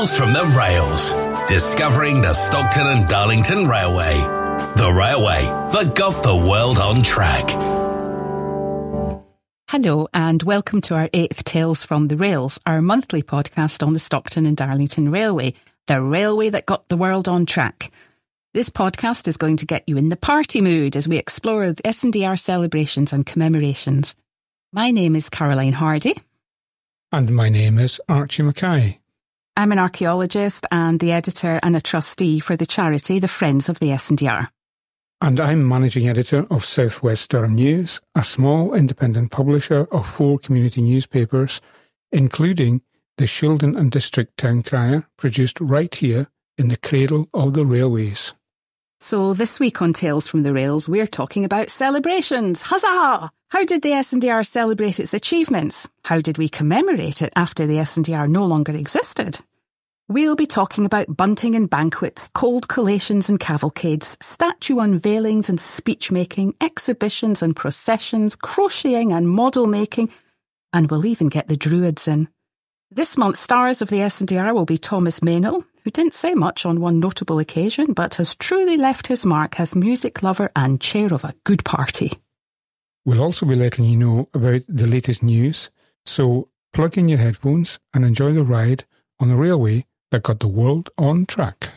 Tales from the Rails. Discovering the Stockton and Darlington Railway. The railway that got the world on track. Hello and welcome to our 8th Tales from the Rails, our monthly podcast on the Stockton and Darlington Railway, the railway that got the world on track. This podcast is going to get you in the party mood as we explore the S&DR celebrations and commemorations. My name is Caroline Hardy. And my name is Archie Mackay. I'm an archaeologist and the editor and a trustee for the charity, the Friends of the S&DR. And I'm managing editor of South West Durham News, a small independent publisher of 4 community newspapers, including the Shildon and District Town Crier, produced right here in the cradle of the railways. So this week on Tales from the Rails, we're talking about celebrations. Huzzah! How did the S&DR celebrate its achievements? How did we commemorate it after the S&DR no longer existed? We'll be talking about bunting and banquets, cold collations and cavalcades, statue unveilings and speech-making, exhibitions and processions, crocheting and model-making, and we'll even get the Druids in. This month's stars of the S&DR will be Thomas Meynell, who didn't say much on one notable occasion, but has truly left his mark as music lover and chair of a good party. We'll also be letting you know about the latest news, so plug in your headphones and enjoy the ride on the railway that got the world on track.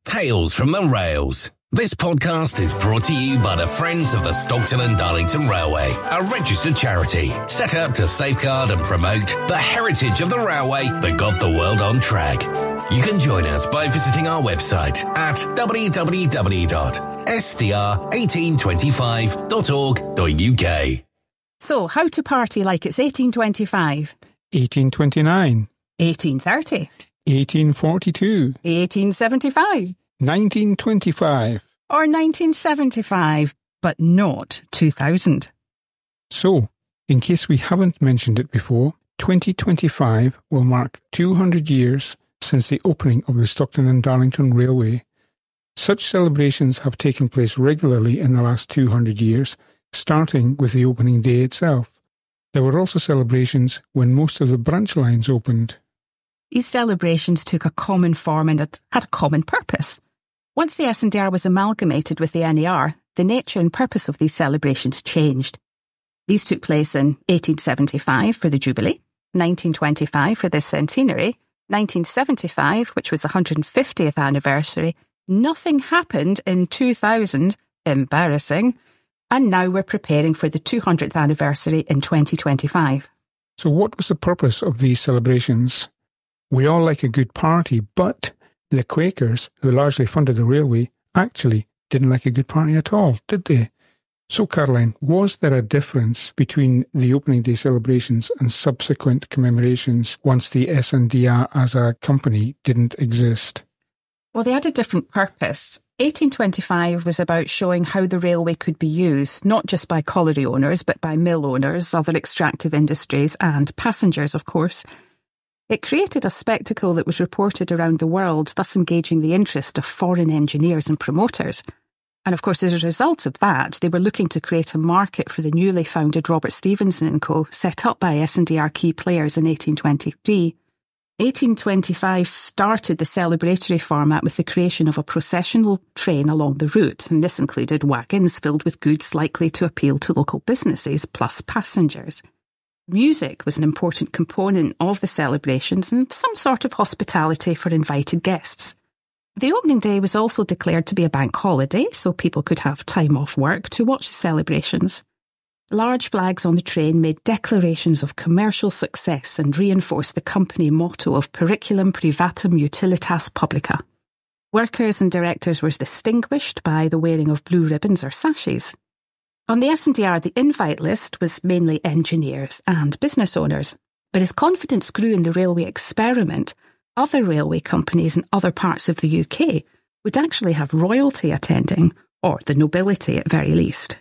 Tales from the Rails. This podcast is brought to you by the Friends of the Stockton and Darlington Railway, a registered charity set up to safeguard and promote the heritage of the railway that got the world on track. You can join us by visiting our website at www.sdr1825.org.uk. So, how to party like it's 1825? 1829. 1830? 1842. 1875? 1925. Or 1975, but not 2000. So, in case we haven't mentioned it before, 2025 will mark 200 years since the opening of the Stockton and Darlington Railway. Such celebrations have taken place regularly in the last 200 years, starting with the opening day itself. There were also celebrations when most of the branch lines opened. These celebrations took a common form and had a common purpose. Once the S&DR was amalgamated with the NER, the nature and purpose of these celebrations changed. These took place in 1875 for the Jubilee, 1925 for the Centenary, 1975, which was the 150th anniversary. Nothing happened in 2000, embarrassing, and now we're preparing for the 200th anniversary in 2025. So what was the purpose of these celebrations? We all like a good party, but the Quakers, who largely funded the railway, actually didn't like a good party at all, did they? So, Caroline, was there a difference between the opening day celebrations and subsequent commemorations once the S&DR as a company didn't exist? Well, they had a different purpose. 1825 was about showing how the railway could be used, not just by colliery owners, but by mill owners, other extractive industries, and passengers, of course. It created a spectacle that was reported around the world, thus engaging the interest of foreign engineers and promoters. And of course, as a result of that, they were looking to create a market for the newly founded Robert Stevenson & Co., set up by S&DR key players in 1823. 1825 started the celebratory format with the creation of a processional train along the route, and this included wagons filled with goods likely to appeal to local businesses, plus passengers. Music was an important component of the celebrations and some sort of hospitality for invited guests. The opening day was also declared to be a bank holiday, so people could have time off work to watch the celebrations. Large flags on the train made declarations of commercial success and reinforced the company motto of Periculum Privatum Utilitas Publica. Workers and directors were distinguished by the wearing of blue ribbons or sashes. On the S&DR, the invite list was mainly engineers and business owners, but as confidence grew in the railway experiment, other railway companies in other parts of the UK would actually have royalty attending, or the nobility at very least.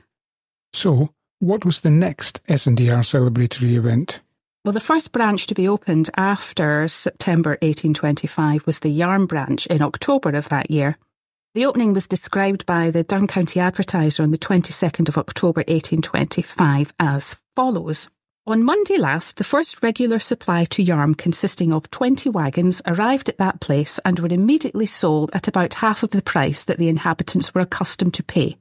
So, what was the next S&DR celebratory event? Well, the first branch to be opened after September 1825 was the Yarm branch in October of that year. The opening was described by the Durham County Advertiser on the 22nd of October 1825 as follows. On Monday last, the first regular supply to Yarm consisting of 20 wagons arrived at that place and were immediately sold at about half of the price that the inhabitants were accustomed to pay.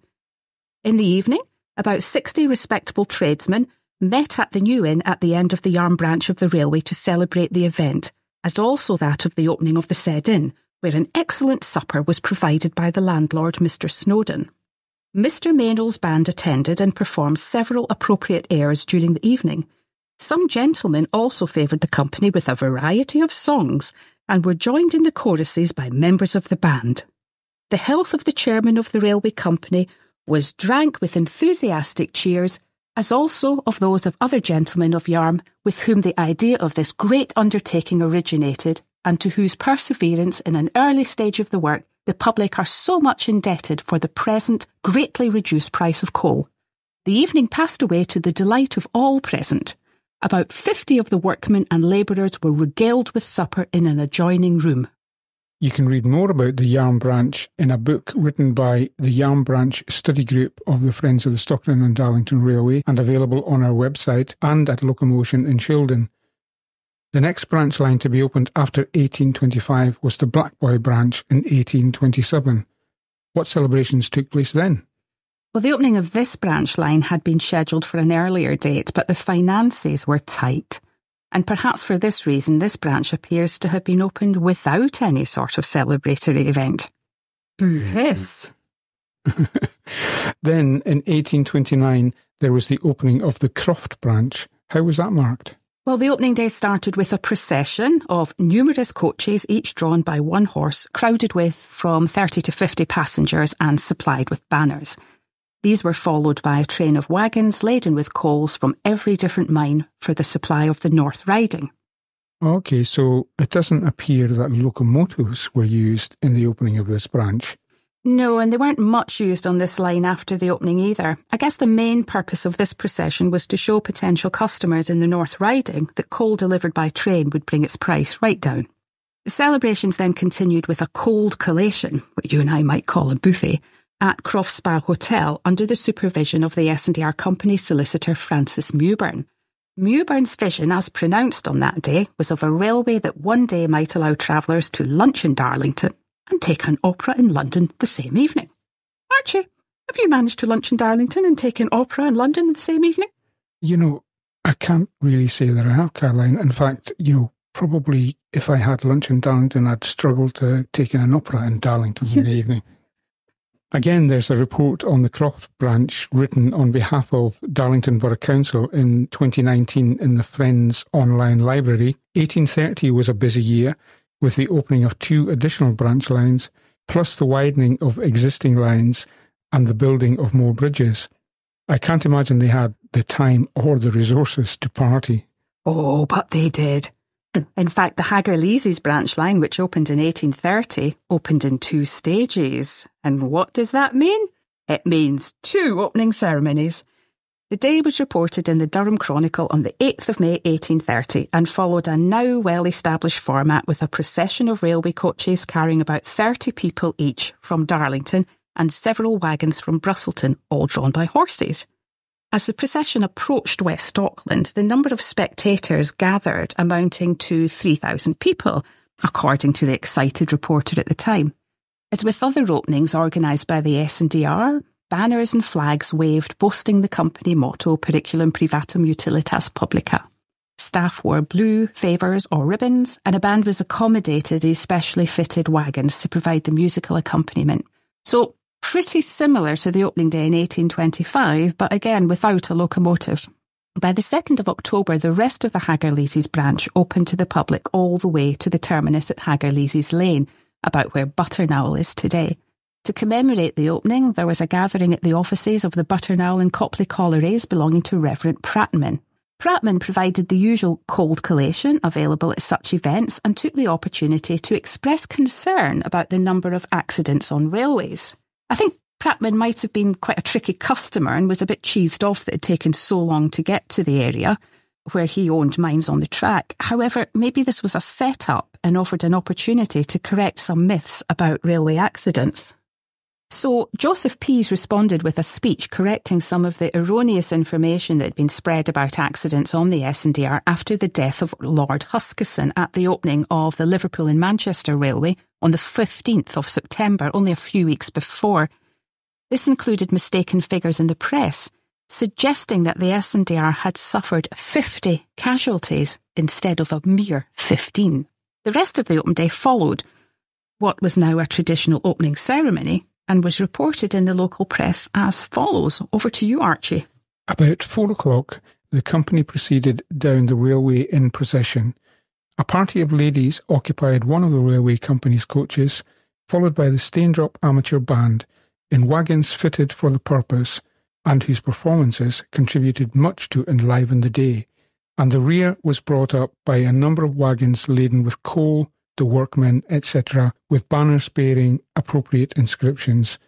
In the evening, about 60 respectable tradesmen met at the New Inn at the end of the Yarm branch of the railway to celebrate the event, as also that of the opening of the said inn, where an excellent supper was provided by the landlord, Mr. Snowdon. Mr. Meynell's band attended and performed several appropriate airs during the evening. Some gentlemen also favoured the company with a variety of songs and were joined in the choruses by members of the band. The health of the chairman of the railway company was drank with enthusiastic cheers, as also of those of other gentlemen of Yarm with whom the idea of this great undertaking originated, and to whose perseverance in an early stage of the work the public are so much indebted for the present greatly reduced price of coal. The evening passed away to the delight of all present. About 50 of the workmen and labourers were regaled with supper in an adjoining room. You can read more about the Yarm branch in a book written by the Yarm branch study group of the Friends of the Stockton and Darlington Railway and available on our website and at Locomotion in Shildon. The next branch line to be opened after 1825 was the Blackboy branch in 1827. What celebrations took place then? Well, the opening of this branch line had been scheduled for an earlier date, but the finances were tight. And perhaps for this reason, this branch appears to have been opened without any sort of celebratory event. Yes. Then, in 1829, there was the opening of the Croft branch. How was that marked? Well, the opening day started with a procession of numerous coaches, each drawn by one horse, crowded with from 30 to 50 passengers and supplied with banners. These were followed by a train of wagons laden with coals from every different mine for the supply of the North Riding. OK, so it doesn't appear that locomotives were used in the opening of this branch. No, and they weren't much used on this line after the opening either. I guess the main purpose of this procession was to show potential customers in the North Riding that coal delivered by train would bring its price right down. The celebrations then continued with a cold collation, what you and I might call a buffet, at Croft Spa Hotel under the supervision of the S&DR company solicitor Francis Mewburn. Mewburn's vision, as pronounced on that day, was of a railway that one day might allow travellers to lunch in Darlington and take an opera in London the same evening. Archie, have you managed to lunch in Darlington and take an opera in London the same evening? You know, I can't really say that I have, Caroline. In fact, probably if I had lunch in Darlington, I'd struggle to take in an opera in Darlington in the evening. Again, there's a report on the Croft branch written on behalf of Darlington Borough Council in 2019 in the Friends online library. 1830 was a busy year, with the opening of 2 additional branch lines, plus the widening of existing lines and the building of more bridges. I can't imagine they had the time or the resources to party. Oh, but they did. In fact, the Hagerleases branch line, which opened in 1830, opened in 2 stages. And what does that mean? It means 2 opening ceremonies. The day was reported in the Durham Chronicle on the 8th of May 1830 and followed a now well-established format with a procession of railway coaches carrying about 30 people each from Darlington and several wagons from Brusselton, all drawn by horses. As the procession approached West Auckland, the number of spectators gathered amounting to 3,000 people, according to the excited reporter at the time. As with other openings organised by the S&DR, banners and flags waved boasting the company motto Periculum Privatum Utilitas Publica. Staff wore blue favours or ribbons, and a band was accommodated in specially fitted wagons to provide the musical accompaniment. So, pretty similar to the opening day in 1825, but again without a locomotive. By the 2nd of October, the rest of the Hagerleases branch opened to the public all the way to the terminus at Hagerleases Lane, about where Butternowell is today. To commemorate the opening, there was a gathering at the offices of the Butternowell and Copley Collieries belonging to Reverend Prattman. Prattman provided the usual cold collation available at such events and took the opportunity to express concern about the number of accidents on railways. I think Prattman might have been quite a tricky customer and was a bit cheesed off that it had taken so long to get to the area where he owned mines on the track. However, maybe this was a set-up and offered an opportunity to correct some myths about railway accidents. So Joseph Pease responded with a speech correcting some of the erroneous information that had been spread about accidents on the S&DR after the death of Lord Huskisson at the opening of the Liverpool and Manchester Railway on the 15th of September, only a few weeks before. This included mistaken figures in the press, suggesting that the S&DR had suffered 50 casualties instead of a mere 15. The rest of the open day followed what was now a traditional opening ceremony, and was reported in the local press as follows. Over to you, Archie. About 4 o'clock, the company proceeded down the railway in procession. A party of ladies occupied one of the railway company's coaches, followed by the Staindrop Amateur Band, in wagons fitted for the purpose, and whose performances contributed much to enliven the day, and the rear was brought up by a number of wagons laden with coal, the workmen, etc., with banners bearing appropriate inscriptions.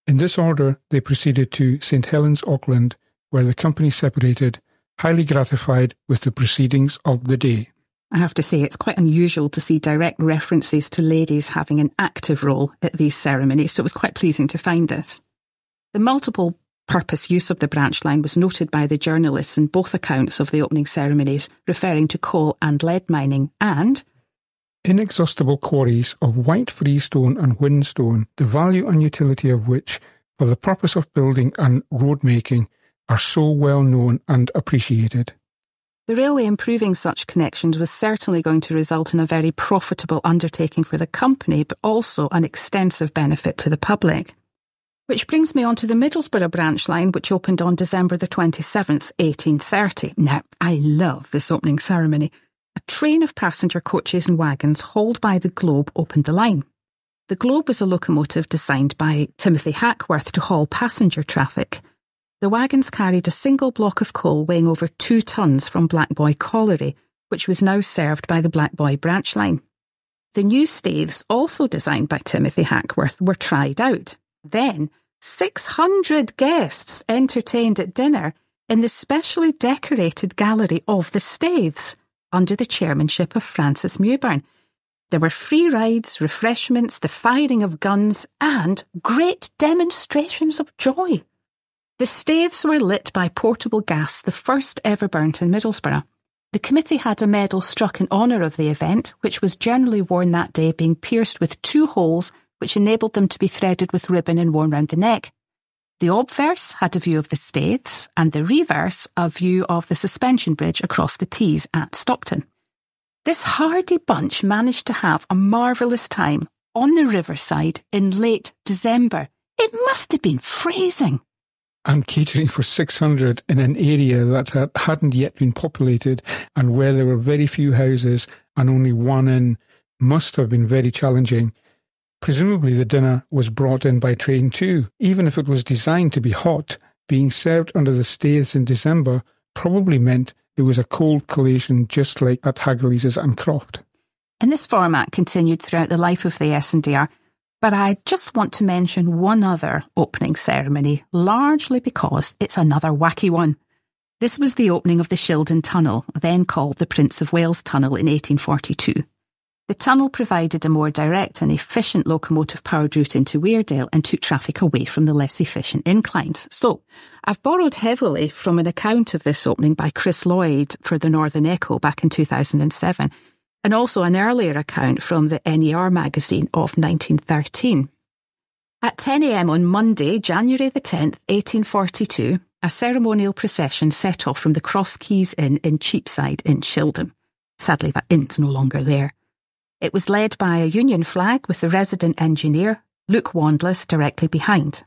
In this order they proceeded to St Helens, Auckland, where the company separated, highly gratified with the proceedings of the day. I have to say, it's quite unusual to see direct references to ladies having an active role at these ceremonies, so it was quite pleasing to find this. The multiple purpose use of the branch line was noted by the journalists in both accounts of the opening ceremonies, referring to coal and lead mining, and inexhaustible quarries of white freestone and whinstone, the value and utility of which, for the purpose of building and road making, are so well known and appreciated. The railway improving such connections was certainly going to result in a very profitable undertaking for the company, but also an extensive benefit to the public. Which brings me on to the Middlesbrough branch line, which opened on December the 27th, 1830. Now, I love this opening ceremony. A train of passenger coaches and wagons hauled by the Globe opened the line. The Globe was a locomotive designed by Timothy Hackworth to haul passenger traffic. The wagons carried a single block of coal weighing over 2 tons from Blackboy Colliery, which was now served by the Blackboy branch line. The new staiths, also designed by Timothy Hackworth, were tried out. Then, 600 guests entertained at dinner in the specially decorated gallery of the staiths, under the chairmanship of Francis Mewburn. There were free rides, refreshments, the firing of guns, and great demonstrations of joy. The staiths were lit by portable gas, the first ever burnt in Middlesbrough. The committee had a medal struck in honour of the event, which was generally worn that day, being pierced with 2 holes, which enabled them to be threaded with ribbon and worn round the neck. The obverse had a view of the staiths, and the reverse a view of the suspension bridge across the Tees at Stockton. This hardy bunch managed to have a marvellous time on the riverside in late December. It must have been freezing. And catering for 600 in an area that hadn't yet been populated, and where there were very few houses and only one inn, must have been very challenging. Presumably the dinner was brought in by train too. Even if it was designed to be hot, being served under the staiths in December probably meant it was a cold collation, just like at Hagley's and Croft. And this format continued throughout the life of the S&DR, but I just want to mention one other opening ceremony, largely because it's another wacky one. This was the opening of the Shildon Tunnel, then called the Prince of Wales Tunnel, in 1842. The tunnel provided a more direct and efficient locomotive-powered route into Weardale and took traffic away from the less efficient inclines. So, I've borrowed heavily from an account of this opening by Chris Lloyd for the Northern Echo back in 2007, and also an earlier account from the NER magazine of 1913. At 10 a.m. on Monday, January the 10th, 1842, a ceremonial procession set off from the Cross Keys Inn in Cheapside in Shildon. Sadly, that inn's no longer there. It was led by a Union flag with the resident engineer, Luke Wandless, directly behind.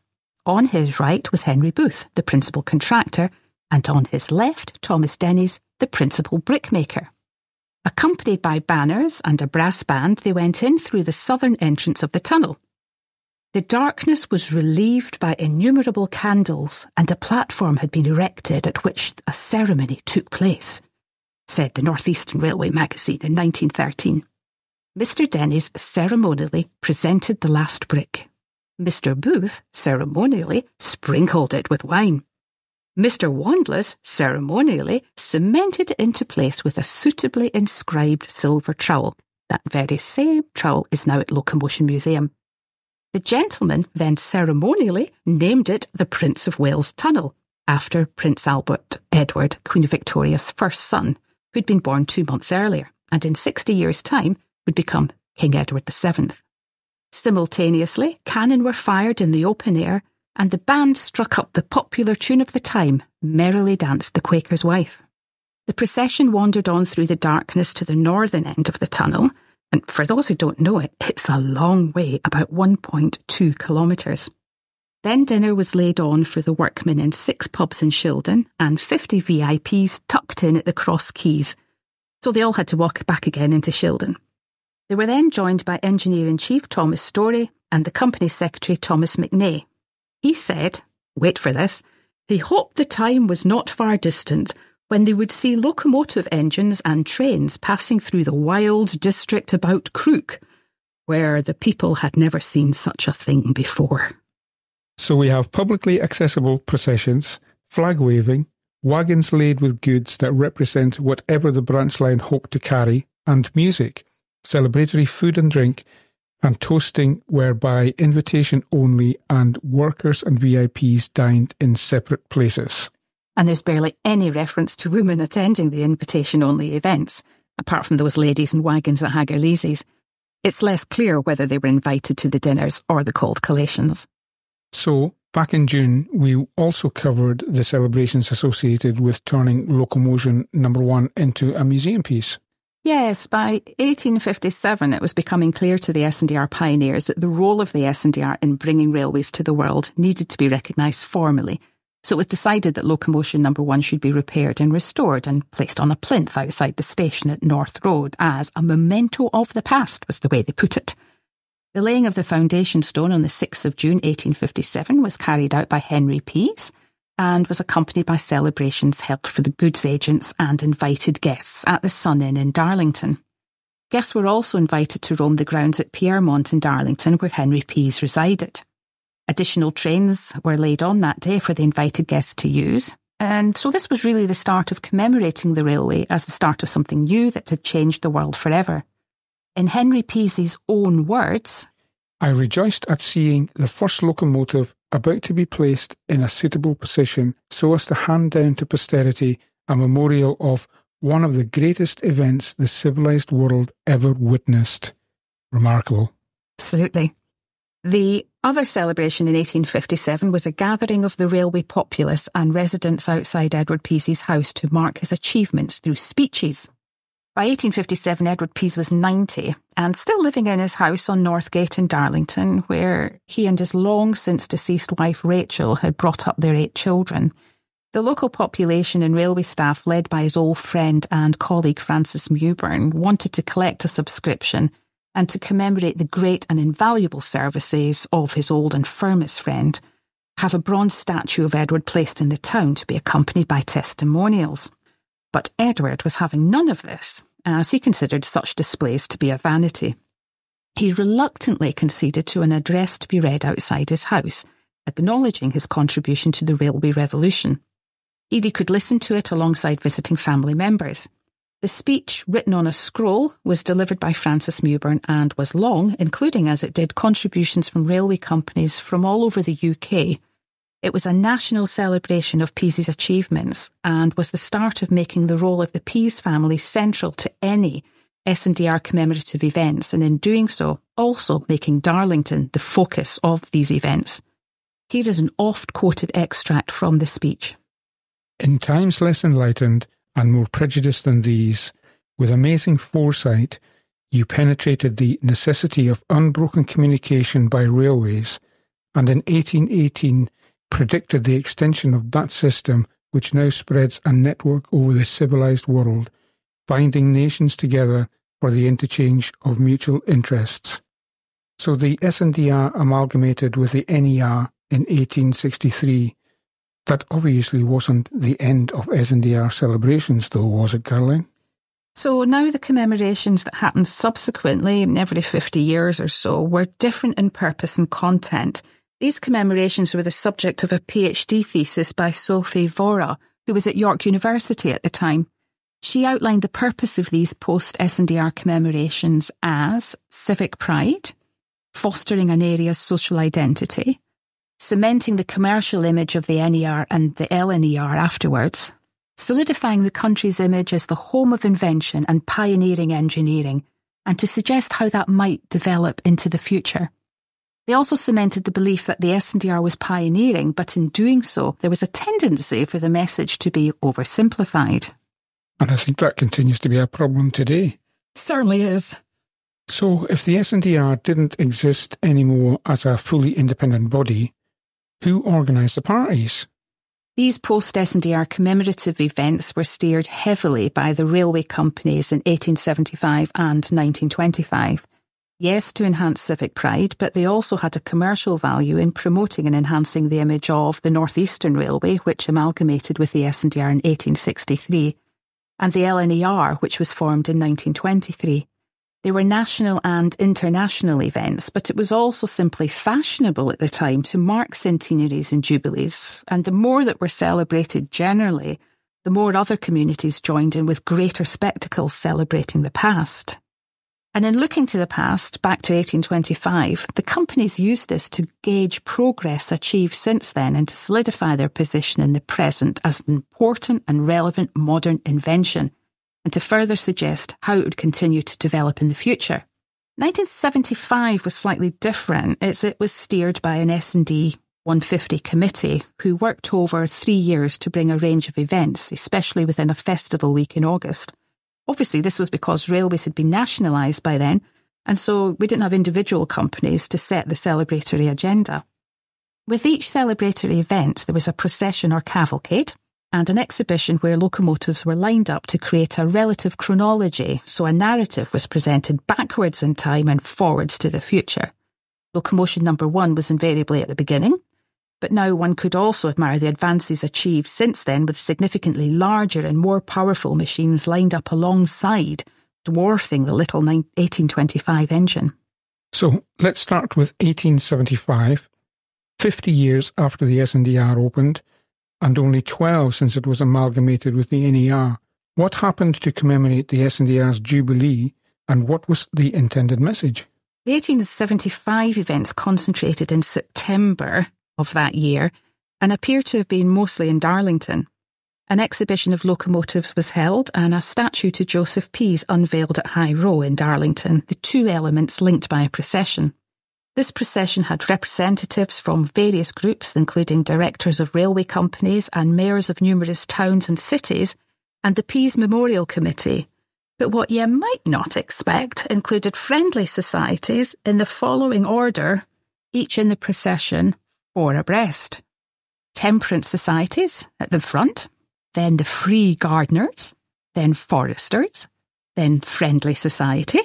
On his right was Henry Booth, the principal contractor, and on his left, Thomas Dennis, the principal brickmaker. Accompanied by banners and a brass band, they went in through the southern entrance of the tunnel. The darkness was relieved by innumerable candles, and a platform had been erected at which a ceremony took place, said the North Eastern Railway magazine in 1913. Mr. Dennis ceremonially presented the last brick. Mr. Booth ceremonially sprinkled it with wine. Mr. Wandless ceremonially cemented it into place with a suitably inscribed silver trowel. That very same trowel is now at Locomotion Museum. The gentlemen then ceremonially named it the Prince of Wales Tunnel, after Prince Albert Edward, Queen Victoria's first son, who'd been born 2 months earlier, and in 60 years' time would become King Edward VII. Simultaneously, cannon were fired in the open air, and the band struck up the popular tune of the time, Merrily Danced the Quaker's Wife. The procession wandered on through the darkness to the northern end of the tunnel, and for those who don't know it, it's a long way, about 1.2 kilometres. Then dinner was laid on for the workmen in 6 pubs in Shildon and 50 VIPs tucked in at the Cross Keys, so they all had to walk back again into Shildon. They were then joined by Engineer-in-Chief Thomas Storey and the Company Secretary Thomas McNay. He said, wait for this, he hoped the time was not far distant when they would see locomotive engines and trains passing through the wild district about Crook, where the people had never seen such a thing before. So we have publicly accessible processions, flag waving, wagons laid with goods that represent whatever the branch line hoped to carry, and music, celebratory food and drink, and toasting whereby invitation only and workers and VIPs dined in separate places. And there's barely any reference to women attending the invitation-only events, apart from those ladies in wagons at Hagerleases. It's less clear whether they were invited to the dinners or the cold collations. So, back in June, we also covered the celebrations associated with turning Locomotion No. 1 into a museum piece. Yes, by 1857 it was becoming clear to the S&DR pioneers that the role of the S&DR in bringing railways to the world needed to be recognised formally. So it was decided that Locomotion No. 1 should be repaired and restored and placed on a plinth outside the station at North Road as a memento of the past, was the way they put it. The laying of the foundation stone on the 6th of June 1857 was carried out by Henry Pease and was accompanied by celebrations held for the goods agents and invited guests at the Sun Inn in Darlington. Guests were also invited to roam the grounds at Piermont in Darlington, where Henry Pease resided. Additional trains were laid on that day for the invited guests to use, and so this was really the start of commemorating the railway as the start of something new that had changed the world forever. In Henry Pease's own words, I rejoiced at seeing the first locomotive about to be placed in a suitable position so as to hand down to posterity a memorial of one of the greatest events the civilised world ever witnessed. Remarkable. Absolutely. The other celebration in 1857 was a gathering of the railway populace and residents outside Edward Pease's house to mark his achievements through speeches. By 1857, Edward Pease was 90 and still living in his house on Northgate in Darlington, where he and his long-since-deceased wife Rachel had brought up their 8 children. The local population and railway staff, led by his old friend and colleague Francis Mewburn, wanted to collect a subscription and to commemorate the great and invaluable services of his old and firmest friend, have a bronze statue of Edward placed in the town to be accompanied by testimonials. But Edward was having none of this, as he considered such displays to be a vanity. He reluctantly conceded to an address to be read outside his house, acknowledging his contribution to the railway revolution. Edie could listen to it alongside visiting family members. The speech, written on a scroll, was delivered by Francis Mewburn and was long, including as it did contributions from railway companies from all over the UK. It was a national celebration of Pease's achievements and was the start of making the role of the Pease family central to any S&DR commemorative events, and in doing so, also making Darlington the focus of these events. Here is an oft-quoted extract from the speech. In times less enlightened and more prejudiced than these, with amazing foresight, you penetrated the necessity of unbroken communication by railways, and in 1818 predicted the extension of that system which now spreads a network over the civilised world, binding nations together for the interchange of mutual interests. So the S&DR amalgamated with the NER in 1863. That obviously wasn't the end of S&DR celebrations though, was it, Caroline? So now the commemorations that happened subsequently, every 50 years or so, were different in purpose and content. These commemorations were the subject of a PhD thesis by Sophie Vora, who was at York University at the time. She outlined the purpose of these post-S&DR commemorations as civic pride, fostering an area's social identity, cementing the commercial image of the NER and the LNER afterwards, solidifying the country's image as the home of invention and pioneering engineering, and to suggest how that might develop into the future. They also cemented the belief that the S&DR was pioneering, but in doing so, there was a tendency for the message to be oversimplified. And I think that continues to be a problem today. Certainly is. So if the S&DR didn't exist anymore as a fully independent body, who organised the parties? These post-S&DR commemorative events were steered heavily by the railway companies in 1875 and 1925. Yes, to enhance civic pride, but they also had a commercial value in promoting and enhancing the image of the North Eastern Railway, which amalgamated with the S&DR in 1863, and the LNER, which was formed in 1923. They were national and international events, but it was also simply fashionable at the time to mark centenaries and jubilees, and the more that were celebrated generally, the more other communities joined in with greater spectacles celebrating the past. And in looking to the past, back to 1825, the companies used this to gauge progress achieved since then and to solidify their position in the present as an important and relevant modern invention, and to further suggest how it would continue to develop in the future. 1975 was slightly different, as it was steered by an S&D 150 committee who worked over 3 years to bring a range of events, especially within a festival week in August. Obviously, this was because railways had been nationalised by then, and so we didn't have individual companies to set the celebratory agenda. With each celebratory event, there was a procession or cavalcade, and an exhibition where locomotives were lined up to create a relative chronology, so a narrative was presented backwards in time and forwards to the future. Locomotion number 1 was invariably at the beginning, but now one could also admire the advances achieved since then with significantly larger and more powerful machines lined up alongside, dwarfing the little 1825 engine. So let's start with 1875, 50 years after the S&DR opened, and only 12 since it was amalgamated with the NER. What happened to commemorate the S&DR's Jubilee, and what was the intended message? The 1875 events concentrated in September of that year and appear to have been mostly in Darlington. An exhibition of locomotives was held and a statue to Joseph Pease unveiled at High Row in Darlington, the two elements linked by a procession. This procession had representatives from various groups, including directors of railway companies and mayors of numerous towns and cities, and the Pease Memorial Committee. But what you might not expect included friendly societies in the following order, each in the procession, 4 abreast. Temperance societies at the front, then the Free Gardeners, then Foresters, then Friendly Society,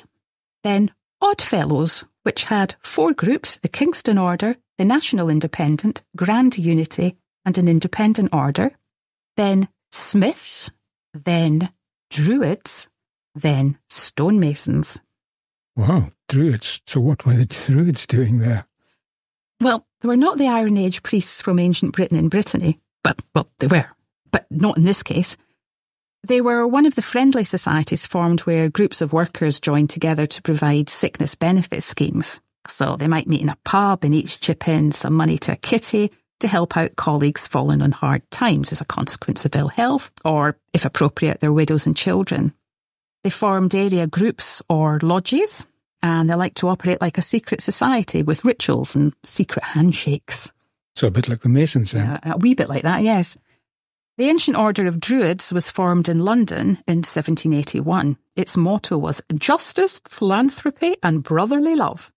then Oddfellows, which had 4 groups, the Kingston Order, the National Independent, Grand Unity, and an Independent Order, then Smiths, then Druids, then Stonemasons. Wow, Druids. So what were the Druids doing there? Well, they were not the Iron Age priests from ancient Britain and Brittany, but they were. But not in this case. They were one of the friendly societies formed where groups of workers joined together to provide sickness benefit schemes. So they might meet in a pub and each chip in some money to a kitty to help out colleagues fallen on hard times as a consequence of ill health, or, if appropriate, their widows and children. They formed area groups or lodges, and they like to operate like a secret society with rituals and secret handshakes. So a bit like the Masons then? A wee bit like that, yes. The Ancient Order of Druids was formed in London in 1781. Its motto was justice, philanthropy and brotherly love.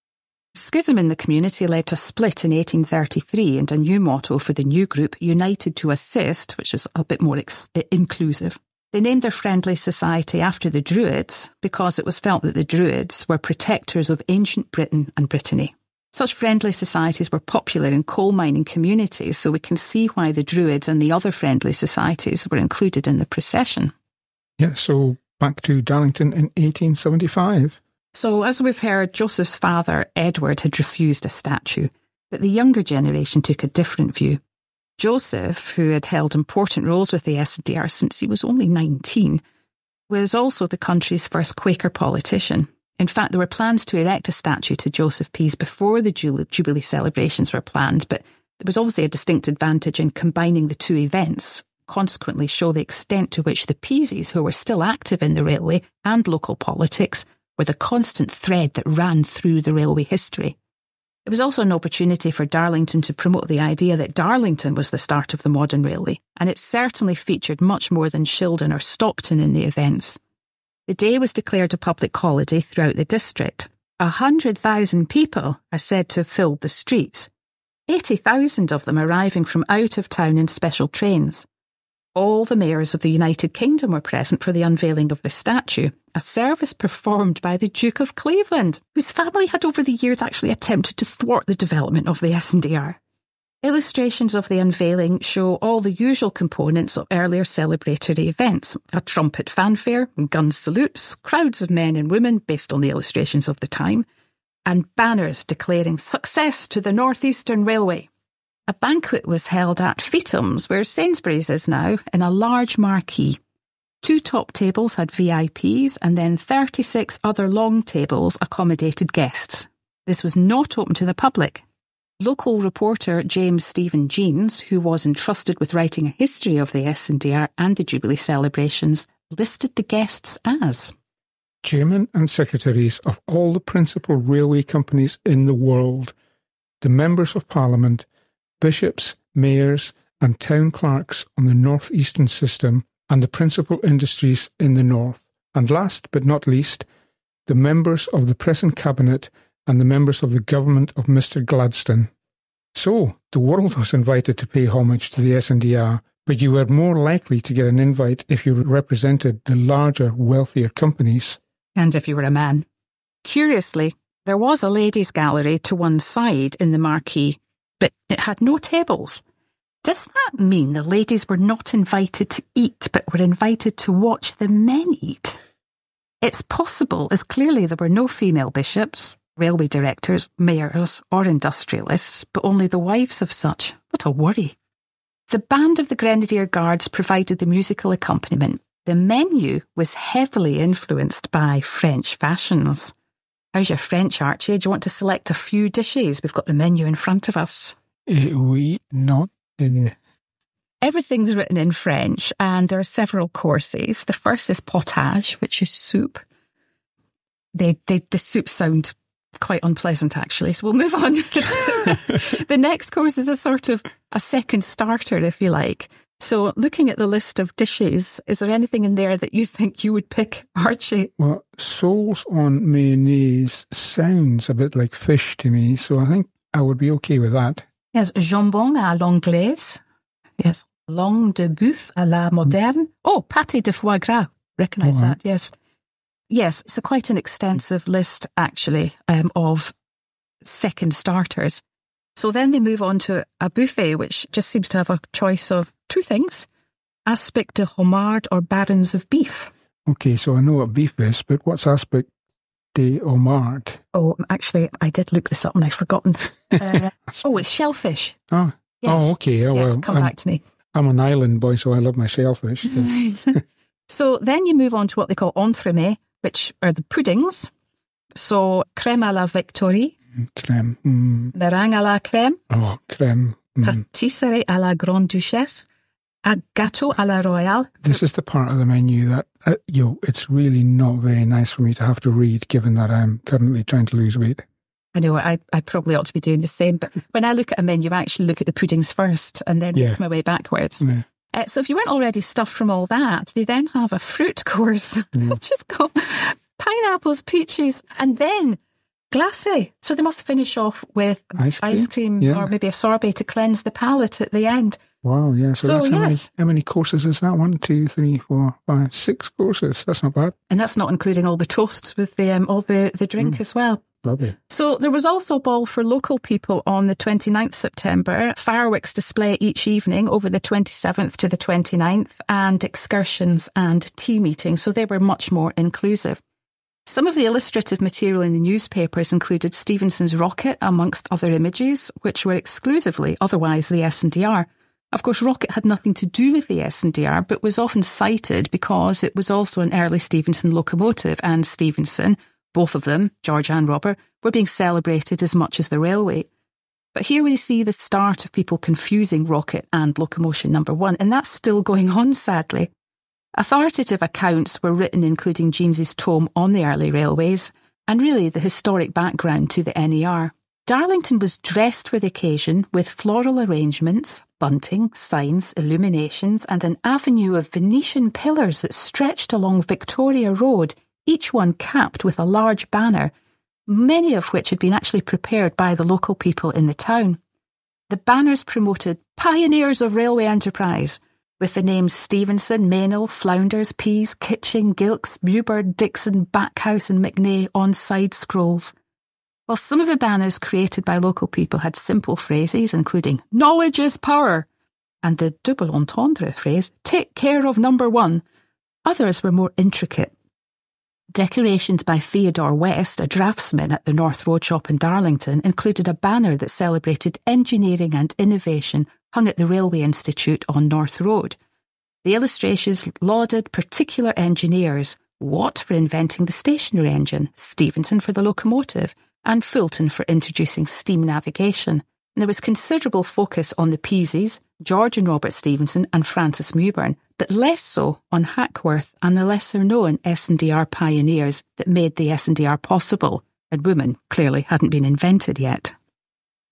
Schism in the community led to a split in 1833 and a new motto for the new group, United to Assist, which was a bit more inclusive. They named their friendly society after the Druids because it was felt that the Druids were protectors of ancient Britain and Brittany. Such friendly societies were popular in coal mining communities, so we can see why the Druids and the other friendly societies were included in the procession. Yeah, so back to Darlington in 1875. So, as we've heard, Joseph's father, Edward, had refused a statue, but the younger generation took a different view. Joseph, who had held important roles with the S&DR since he was only 19, was also the country's first Quaker politician. In fact, there were plans to erect a statue to Joseph Pease before the Jubilee celebrations were planned, but there was obviously a distinct advantage in combining the two events, consequently show the extent to which the Peases, who were still active in the railway and local politics, were the constant thread that ran through the railway history. It was also an opportunity for Darlington to promote the idea that Darlington was the start of the modern railway, and it certainly featured much more than Shildon or Stockton in the events. The day was declared a public holiday throughout the district. 100,000 people are said to have filled the streets, 80,000 of them arriving from out of town in special trains. All the mayors of the United Kingdom were present for the unveiling of the statue, a service performed by the Duke of Cleveland, whose family had over the years actually attempted to thwart the development of the S&DR. Illustrations of the unveiling show all the usual components of earlier celebratory events: a trumpet fanfare, gun salutes, crowds of men and women based on the illustrations of the time, and banners declaring success to the North Eastern Railway. A banquet was held at Feetham's, where Sainsbury's is now, in a large marquee. 2 top tables had VIPs, and then 36 other long tables accommodated guests. This was not open to the public. Local reporter James Stephen Jeans, who was entrusted with writing a history of the S&DR and the Jubilee celebrations, listed the guests as chairmen and secretaries of all the principal railway companies in the world, the members of Parliament, bishops, mayors and town clerks on the North Eastern system and the principal industries in the north, and last but not least, the members of the present cabinet and the members of the government of Mr. Gladstone. So, the world was invited to pay homage to the S&DR, but you were more likely to get an invite if you represented the larger, wealthier companies. And if you were a man. Curiously, there was a ladies' gallery to one side in the marquee, but it had no tables. Does that mean the ladies were not invited to eat, but were invited to watch the men eat? It's possible, as clearly there were no female bishops, railway directors, mayors or industrialists, but only the wives of such. What a worry. The band of the Grenadier Guards provided the musical accompaniment. The menu was heavily influenced by French fashions. How's your French, Archie? Do you want to select a few dishes? We've got the menu in front of us. Oui, not. Everything's written in French, and there are several courses. The first is potage, which is soup. The soups sound quite unpleasant, actually, so we'll move on. The next course is a sort of a second starter, if you like. So looking at the list of dishes, is there anything in there that you think you would pick, Archie? Well, sauce on mayonnaise sounds a bit like fish to me, so I think I would be okay with that. Yes, jambon à l'anglaise. Yes, langue de bœuf à la moderne. Oh, pâté de foie gras. Recognise that, yes. Yes, it's quite an extensive list, actually, of second starters. So then they move on to a buffet, which just seems to have a choice of 2 things: aspic de homard or barons of beef. Okay, so I know what beef is, but what's aspic de homard? Oh, actually, I did look this up and I've forgotten. It's shellfish. Oh, yes. Oh, okay. Oh, yes, well, come back to me. I'm an island boy, so I love my shellfish. So. Right. So then you move on to what they call entremets, which are the puddings. So crème à la Victorie. Crème. Meringue à la crème. Oh, crème. Pâtisserie à la Grande Duchesse. A gâteau à la Royale. This is the part of the menu that, it's really not very nice for me to have to read, given that I'm currently trying to lose weight. I know, I probably ought to be doing the same, but when I look at a menu, I actually look at the puddings first and then work my way backwards. Yeah. So if you weren't already stuffed from all that, they then have a fruit course, which has got pineapples, peaches, and then glacé. So they must finish off with ice cream or maybe a sorbet to cleanse the palate at the end. Wow, yeah. So that's how many courses is that? 1, 2, 3, 4, 5, 6 courses. That's not bad. And that's not including all the toasts with all the drink as well. Lovely. So there was also a ball for local people on the 29th September, fireworks display each evening over the 27th to the 29th, and excursions and tea meetings. So they were much more inclusive. Some of the illustrative material in the newspapers included Stephenson's rocket, amongst other images, which were exclusively otherwise the S&DR. Of course, rocket had nothing to do with the S&DR, but was often cited because it was also an early Stephenson locomotive, and Stephenson Both of them, George and Robert, were being celebrated as much as the railway. But here we see the start of people confusing rocket and locomotion number 1, and that's still going on, sadly. Authoritative accounts were written including James's tome on the early railways, and really the historic background to the NER. Darlington was dressed for the occasion with floral arrangements, bunting, signs, illuminations, and an avenue of Venetian pillars that stretched along Victoria Road, each one capped with a large banner, many of which had been actually prepared by the local people in the town. The banners promoted pioneers of railway enterprise, with the names Stevenson, Meynell, Flounders, Pease, Kitching, Gilks, Mewburn, Dixon, Backhouse and McNay on side scrolls. While some of the banners created by local people had simple phrases including "knowledge is power" and the double entendre phrase "take care of number 1," others were more intricate. Decorations by Theodore West, a draftsman at the North Road shop in Darlington, included a banner that celebrated engineering and innovation hung at the Railway Institute on North Road. The illustrations lauded particular engineers, Watt for inventing the stationary engine, Stephenson for the locomotive, and Fulton for introducing steam navigation. And there was considerable focus on the Peases, George and Robert Stephenson and Francis Mewburn, but less so on Hackworth and the lesser-known S&DR pioneers that made the S&DR possible, and women clearly hadn't been invented yet.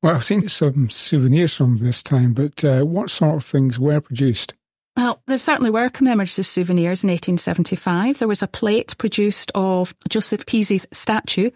Well, I've seen some souvenirs from this time, but what sort of things were produced? Well, there certainly were commemorative souvenirs in 1875. There was a plate produced of Joseph Pease's statue,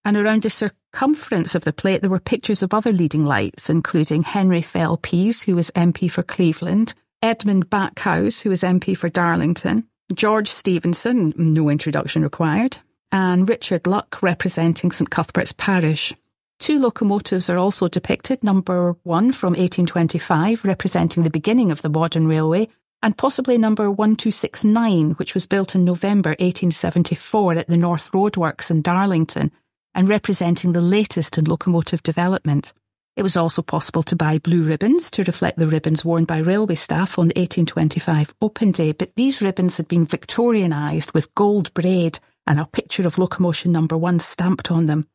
and around the circumference of the plate there were pictures of other leading lights, including Henry Fell Pease, who was MP for Cleveland, Edmund Backhouse, who was MP for Darlington, George Stephenson, no introduction required, and Richard Luck, representing St Cuthbert's Parish. 2 locomotives are also depicted, number 1 from 1825, representing the beginning of the modern railway, and possibly number 1269, which was built in November 1874 at the North Road Works in Darlington, and representing the latest in locomotive development. It was also possible to buy blue ribbons to reflect the ribbons worn by railway staff on the 1825 Open Day, but these ribbons had been Victorianised with gold braid and a picture of locomotion number 1 stamped on them.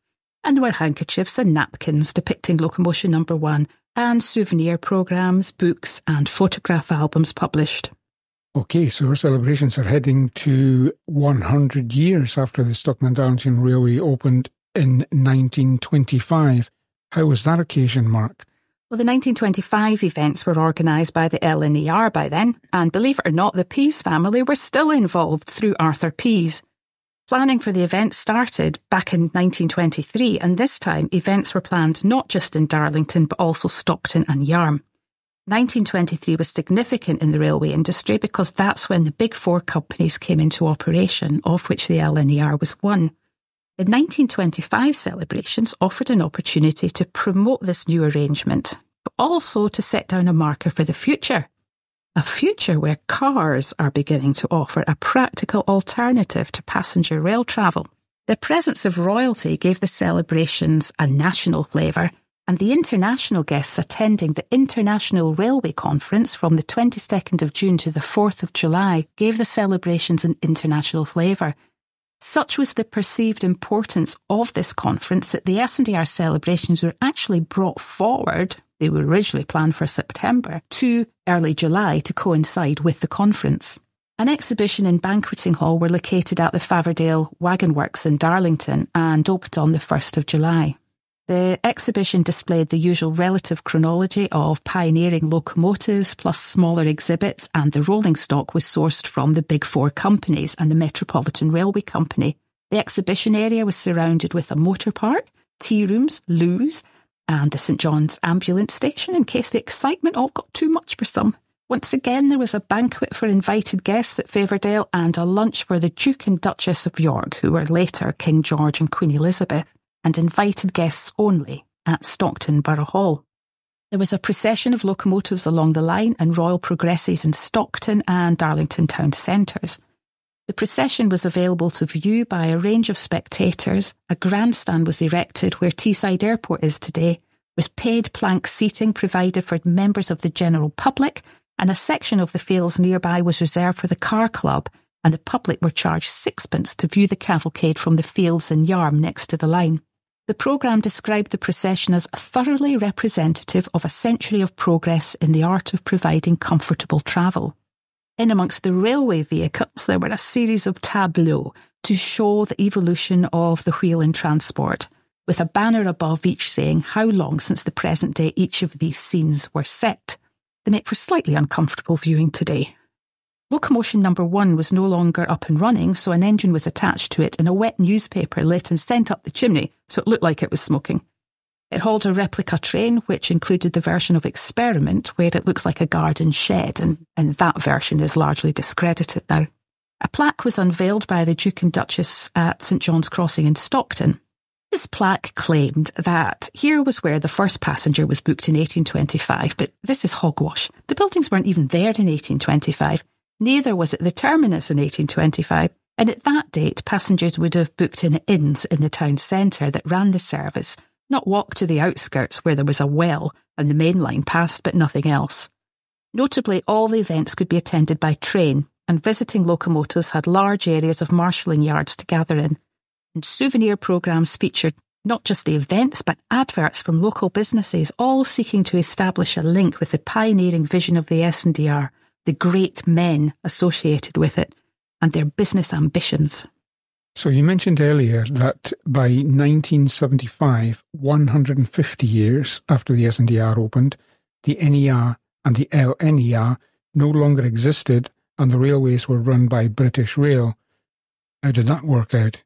And there were handkerchiefs and napkins depicting locomotion number 1, and souvenir programmes, books and photograph albums published. OK, so our celebrations are heading to 100 years after the Stockton Darlington Railway opened in 1925. How was that occasion, Mark? Well, the 1925 events were organised by the S&DR by then, and believe it or not, the Pease family were still involved through Arthur Pease. Planning for the event started back in 1923, and this time events were planned not just in Darlington but also Stockton and Yarm. 1923 was significant in the railway industry because that's when the big 4 companies came into operation, of which the S&DR was one. The 1925 celebrations offered an opportunity to promote this new arrangement, but also to set down a marker for the future. A future where cars are beginning to offer a practical alternative to passenger rail travel. The presence of royalty gave the celebrations a national flavour, and the international guests attending the International Railway Conference from the 22nd of June to the 4th of July gave the celebrations an international flavour. Such was the perceived importance of this conference that the S&DR celebrations were actually brought forward. They were originally planned for September to early July to coincide with the conference. An exhibition and banqueting hall were located at the Faverdale Wagon Works in Darlington and opened on the 1st of July. The exhibition displayed the usual relative chronology of pioneering locomotives plus smaller exhibits, and the rolling stock was sourced from the big 4 companies and the Metropolitan Railway Company. The exhibition area was surrounded with a motor park, tea rooms, loos, and the St John's ambulance station in case the excitement all got too much for some. Once again, there was a banquet for invited guests at Faverdale and a lunch for the Duke and Duchess of York, who were later King George and Queen Elizabeth, and invited guests only at Stockton Borough Hall. There was a procession of locomotives along the line and royal progresses in Stockton and Darlington town centres. The procession was available to view by a range of spectators. A grandstand was erected where Teesside Airport is today, with paid plank seating provided for members of the general public, and a section of the fields nearby was reserved for the car club, and the public were charged sixpence to view the cavalcade from the fields in Yarm next to the line. The programme described the procession as thoroughly representative of a century of progress in the art of providing comfortable travel. In amongst the railway vehicles, there were a series of tableaux to show the evolution of the wheel in transport, with a banner above each saying how long since the present day each of these scenes were set. They make for slightly uncomfortable viewing today. Locomotion number 1 was no longer up and running, so an engine was attached to it and a wet newspaper lit and sent up the chimney, so it looked like it was smoking. It hauled a replica train, which included the version of Experiment, where it looks like a garden shed, and that version is largely discredited now. A plaque was unveiled by the Duke and Duchess at St John's Crossing in Stockton. This plaque claimed that here was where the first passenger was booked in 1825, but this is hogwash. The buildings weren't even there in 1825. Neither was it the terminus in 1825, and at that date passengers would have booked in inns in the town centre that ran the service, not walked to the outskirts where there was a well and the main line passed but nothing else. Notably, all the events could be attended by train, and visiting locomotives had large areas of marshalling yards to gather in. And souvenir programmes featured not just the events but adverts from local businesses, all seeking to establish a link with the pioneering vision of the S&DR, the great men associated with it, and their business ambitions. So you mentioned earlier that by 1975, 150 years after the S&DR opened, the NER and the LNER no longer existed and the railways were run by British Rail. How did that work out?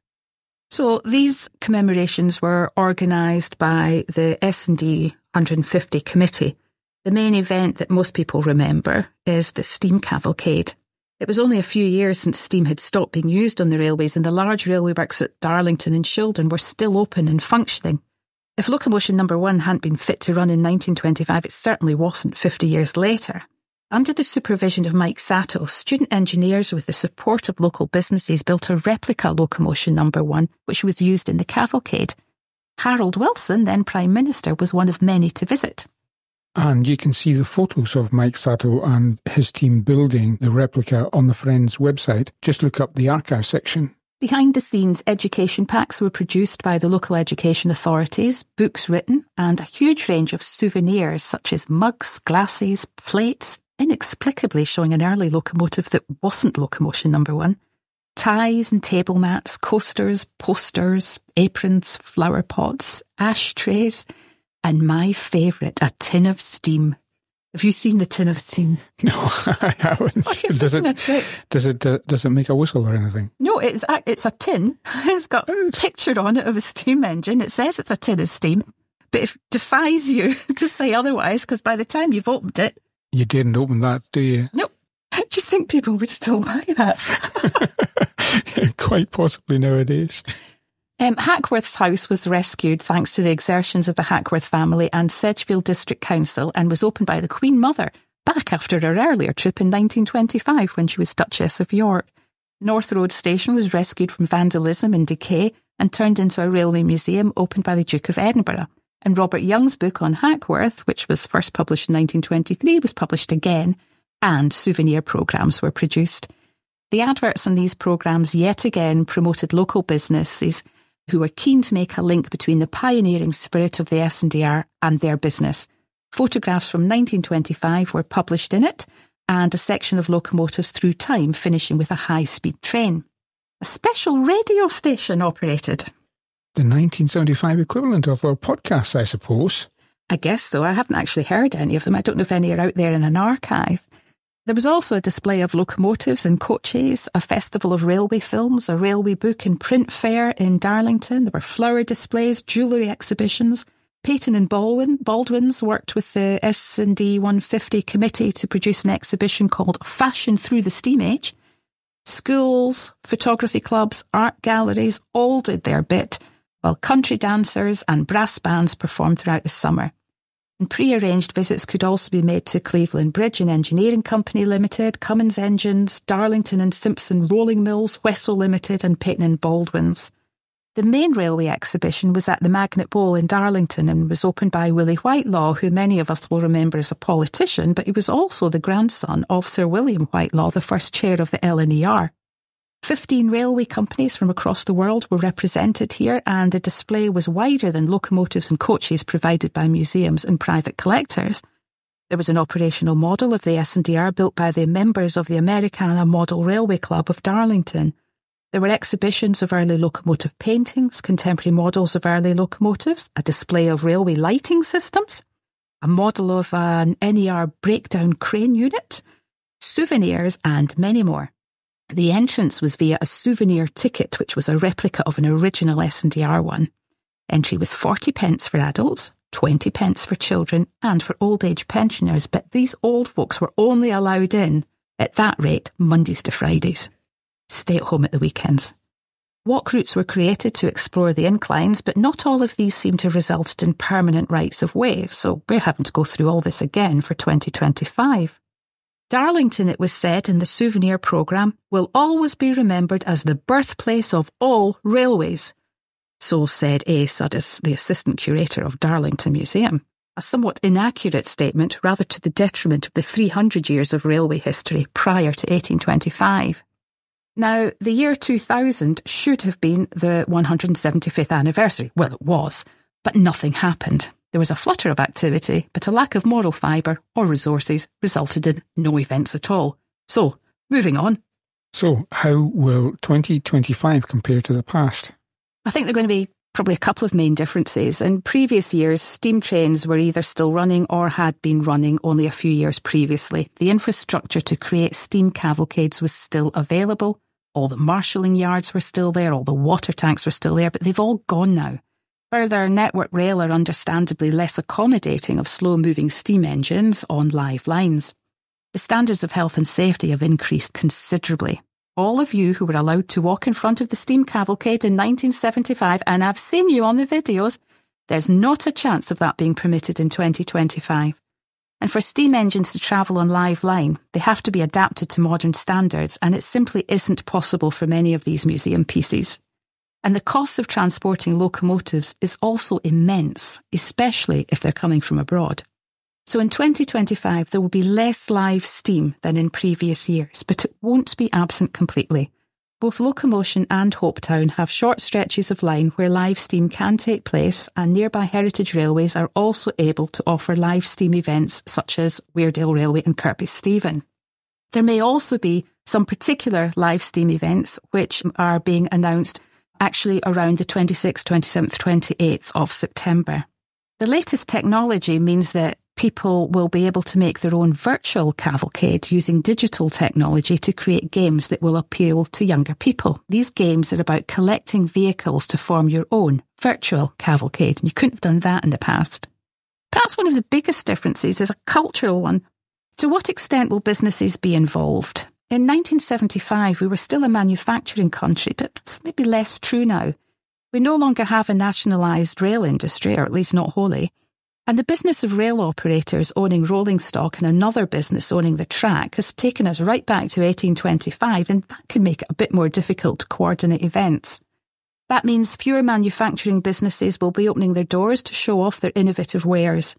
So these commemorations were organised by the S&D 150 Committee. The main event that most people remember is the steam cavalcade. It was only a few years since steam had stopped being used on the railways, and the large railway works at Darlington and Shildon were still open and functioning. If locomotion number 1 hadn't been fit to run in 1925, it certainly wasn't 50 years later. Under the supervision of Mike Sato, student engineers with the support of local businesses built a replica locomotion number 1, which was used in the cavalcade. Harold Wilson, then Prime Minister, was one of many to visit. And you can see the photos of Mike Sato and his team building the replica on the Friends website. Just look up the archive section. Behind the scenes, education packs were produced by the local education authorities, books written, and a huge range of souvenirs such as mugs, glasses, plates, inexplicably showing an early locomotive that wasn't locomotion number 1, ties and table mats, coasters, posters, aprons, flower pots, ashtrays, and my favourite, a tin of steam. Have you seen the tin of steam? No, I haven't. Does it make a whistle or anything? No, it's a tin. It's got a picture on it of a steam engine. It says it's a tin of steam, but it defies you to say otherwise, because by the time you've opened it... You didn't open that, do you? No. Do you think people would still buy that? Quite possibly nowadays. Hackworth's house was rescued thanks to the exertions of the Hackworth family and Sedgefield District Council, and was opened by the Queen Mother back after her earlier trip in 1925 when she was Duchess of York. North Road Station was rescued from vandalism and decay and turned into a railway museum opened by the Duke of Edinburgh. And Robert Young's book on Hackworth, which was first published in 1923, was published again, and souvenir programmes were produced. The adverts on these programmes yet again promoted local businesses who were keen to make a link between the pioneering spirit of the S&DR and their business. Photographs from 1925 were published in it, and a section of locomotives through time, finishing with a high-speed train. A special radio station operated. The 1975 equivalent of our podcasts, I suppose. I guess so. I haven't actually heard any of them. I don't know if any are out there in an archive. There was also a display of locomotives and coaches, a festival of railway films, a railway book and print fair in Darlington. There were flower displays, jewellery exhibitions. Peyton and Baldwin's worked with the S&D 150 committee to produce an exhibition called Fashion Through the Steam Age. Schools, photography clubs, art galleries all did their bit, while country dancers and brass bands performed throughout the summer. And pre-arranged visits could also be made to Cleveland Bridge and Engineering Company Limited, Cummins Engines, Darlington and Simpson Rolling Mills, Wessel Limited and Peyton and Baldwin's. The main railway exhibition was at the Magnet Bowl in Darlington and was opened by Willie Whitelaw, who many of us will remember as a politician, but he was also the grandson of Sir William Whitelaw, the first chair of the LNER. 15 railway companies from across the world were represented here, and the display was wider than locomotives and coaches provided by museums and private collectors. There was an operational model of the S&DR built by the members of the Americana Model Railway Club of Darlington. There were exhibitions of early locomotive paintings, contemporary models of early locomotives, a display of railway lighting systems, a model of an NER breakdown crane unit, souvenirs, and many more. The entrance was via a souvenir ticket, which was a replica of an original S&DR one. Entry was 40 pence for adults, 20 pence for children and for old age pensioners, but these old folks were only allowed in, at that rate, Mondays to Fridays. Stay at home at the weekends. Walk routes were created to explore the inclines, but not all of these seem to have resulted in permanent rights of way, so we're having to go through all this again for 2025. Darlington, it was said in the souvenir programme, will always be remembered as the birthplace of all railways. So said A. Suddis, the assistant curator of Darlington Museum. A somewhat inaccurate statement, rather to the detriment of the 300 years of railway history prior to 1825. Now, the year 2000 should have been the 175th anniversary. Well, it was, but nothing happened. There was a flutter of activity, but a lack of moral fibre or resources resulted in no events at all. So, moving on. So, how will 2025 compare to the past? I think there are going to be probably a couple of main differences. In previous years, steam trains were either still running or had been running only a few years previously. The infrastructure to create steam cavalcades was still available. All the marshalling yards were still there, all the water tanks were still there, but they've all gone now. Further, Network Rail are understandably less accommodating of slow-moving steam engines on live lines. The standards of health and safety have increased considerably. All of you who were allowed to walk in front of the steam cavalcade in 1975, and I've seen you on the videos, there's not a chance of that being permitted in 2025. And for steam engines to travel on live line, they have to be adapted to modern standards, and it simply isn't possible for many of these museum pieces. And the cost of transporting locomotives is also immense, especially if they're coming from abroad. So in 2025, there will be less live steam than in previous years, but it won't be absent completely. Both Locomotion and Hopetown have short stretches of line where live steam can take place, and nearby heritage railways are also able to offer live steam events such as Weardale Railway and Kirkby Stephen. There may also be some particular live steam events which are being announced actually around the 26th, 27th, 28th of September. The latest technology means that people will be able to make their own virtual cavalcade using digital technology to create games that will appeal to younger people. These games are about collecting vehicles to form your own virtual cavalcade, and you couldn't have done that in the past. Perhaps one of the biggest differences is a cultural one. To what extent will businesses be involved? In 1975, we were still a manufacturing country, but it's maybe less true now. We no longer have a nationalised rail industry, or at least not wholly. And the business of rail operators owning rolling stock and another business owning the track has taken us right back to 1825, and that can make it a bit more difficult to coordinate events. That means fewer manufacturing businesses will be opening their doors to show off their innovative wares.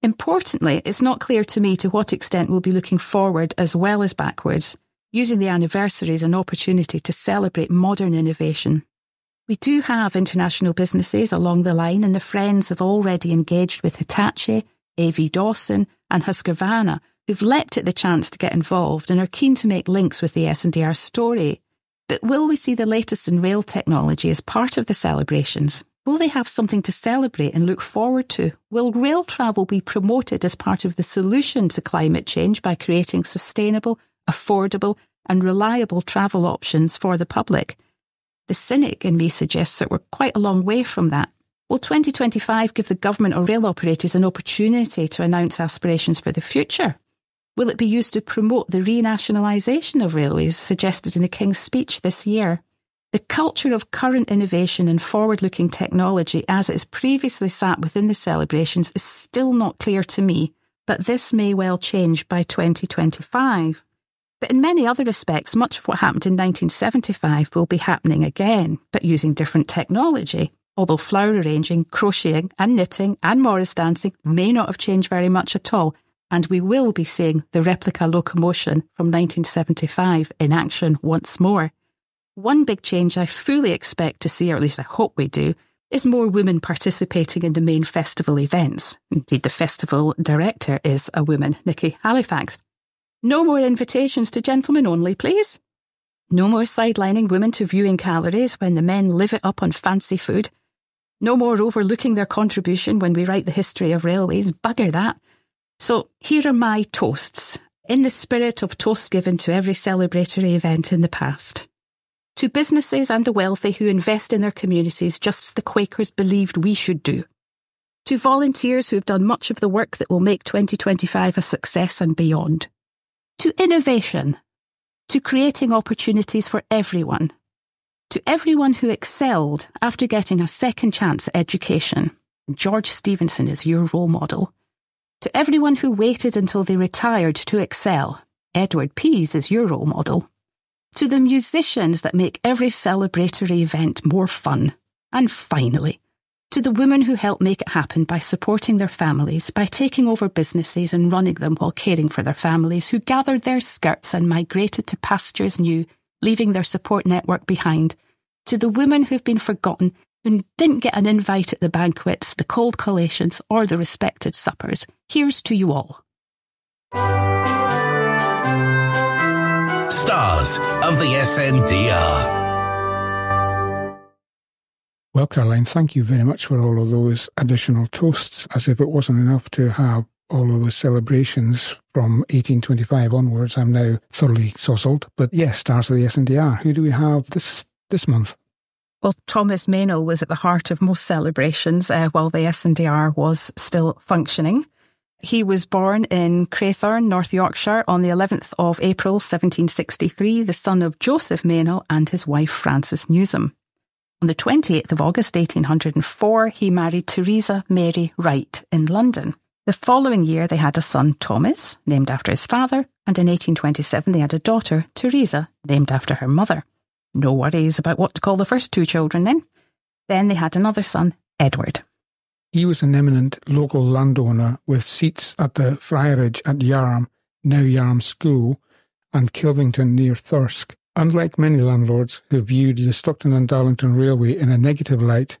Importantly, it's not clear to me to what extent we'll be looking forward as well as backwards, using the anniversary as an opportunity to celebrate modern innovation. We do have international businesses along the line, and the Friends have already engaged with Hitachi, A.V. Dawson and Husqvarna, who've leapt at the chance to get involved and are keen to make links with the S&DR story. But will we see the latest in rail technology as part of the celebrations? Will they have something to celebrate and look forward to? Will rail travel be promoted as part of the solution to climate change by creating sustainable, affordable and reliable travel options for the public? The cynic in me suggests that we're quite a long way from that. Will 2025 give the government or rail operators an opportunity to announce aspirations for the future? Will it be used to promote the renationalisation of railways suggested in the King's speech this year? The culture of current innovation and forward-looking technology as it has previously sat within the celebrations is still not clear to me, but this may well change by 2025. But in many other respects, much of what happened in 1975 will be happening again, but using different technology. Although flower arranging, crocheting and knitting and Morris dancing may not have changed very much at all, and we will be seeing the replica locomotion from 1975 in action once more. One big change I fully expect to see, or at least I hope we do, is more women participating in the main festival events. Indeed, the festival director is a woman, Nikki Halifax. No more invitations to gentlemen only, please. No more sidelining women to viewing calories when the men live it up on fancy food. No more overlooking their contribution when we write the history of railways. Bugger that. So here are my toasts, in the spirit of toasts given to every celebratory event in the past. To businesses and the wealthy who invest in their communities just as the Quakers believed we should do. To volunteers who have done much of the work that will make 2025 a success and beyond. To innovation. To creating opportunities for everyone. To everyone who excelled after getting a second chance at education. George Stephenson is your role model. To everyone who waited until they retired to excel. Edward Pease is your role model. To the musicians that make every celebratory event more fun. And finally, to the women who help make it happen by supporting their families, by taking over businesses and running them while caring for their families, who gathered their skirts and migrated to pastures new, leaving their support network behind. To the women who've been forgotten, who didn't get an invite at the banquets, the cold collations, or the respected suppers. Here's to you all. Stars of the S&DR. Well, Caroline, thank you very much for all of those additional toasts, as if it wasn't enough to have all of those celebrations from 1825 onwards. I'm now thoroughly sozzled. But yes, Stars of the S&DR. Who do we have this month? Well, Thomas Meynell was at the heart of most celebrations while the S&DR was still functioning. He was born in Craythorne, North Yorkshire, on the 11th of April 1763, the son of Joseph Meynell and his wife Frances Newsom. On the 28th of August 1804, he married Teresa Mary Wright in London. The following year, they had a son, Thomas, named after his father, and in 1827 they had a daughter, Teresa, named after her mother. No worries about what to call the first two children then. Then they had another son, Edward. He was an eminent local landowner with seats at the Friarage at Yarm, now Yarm School, and Kilvington near Thirsk. Unlike many landlords who viewed the Stockton and Darlington Railway in a negative light,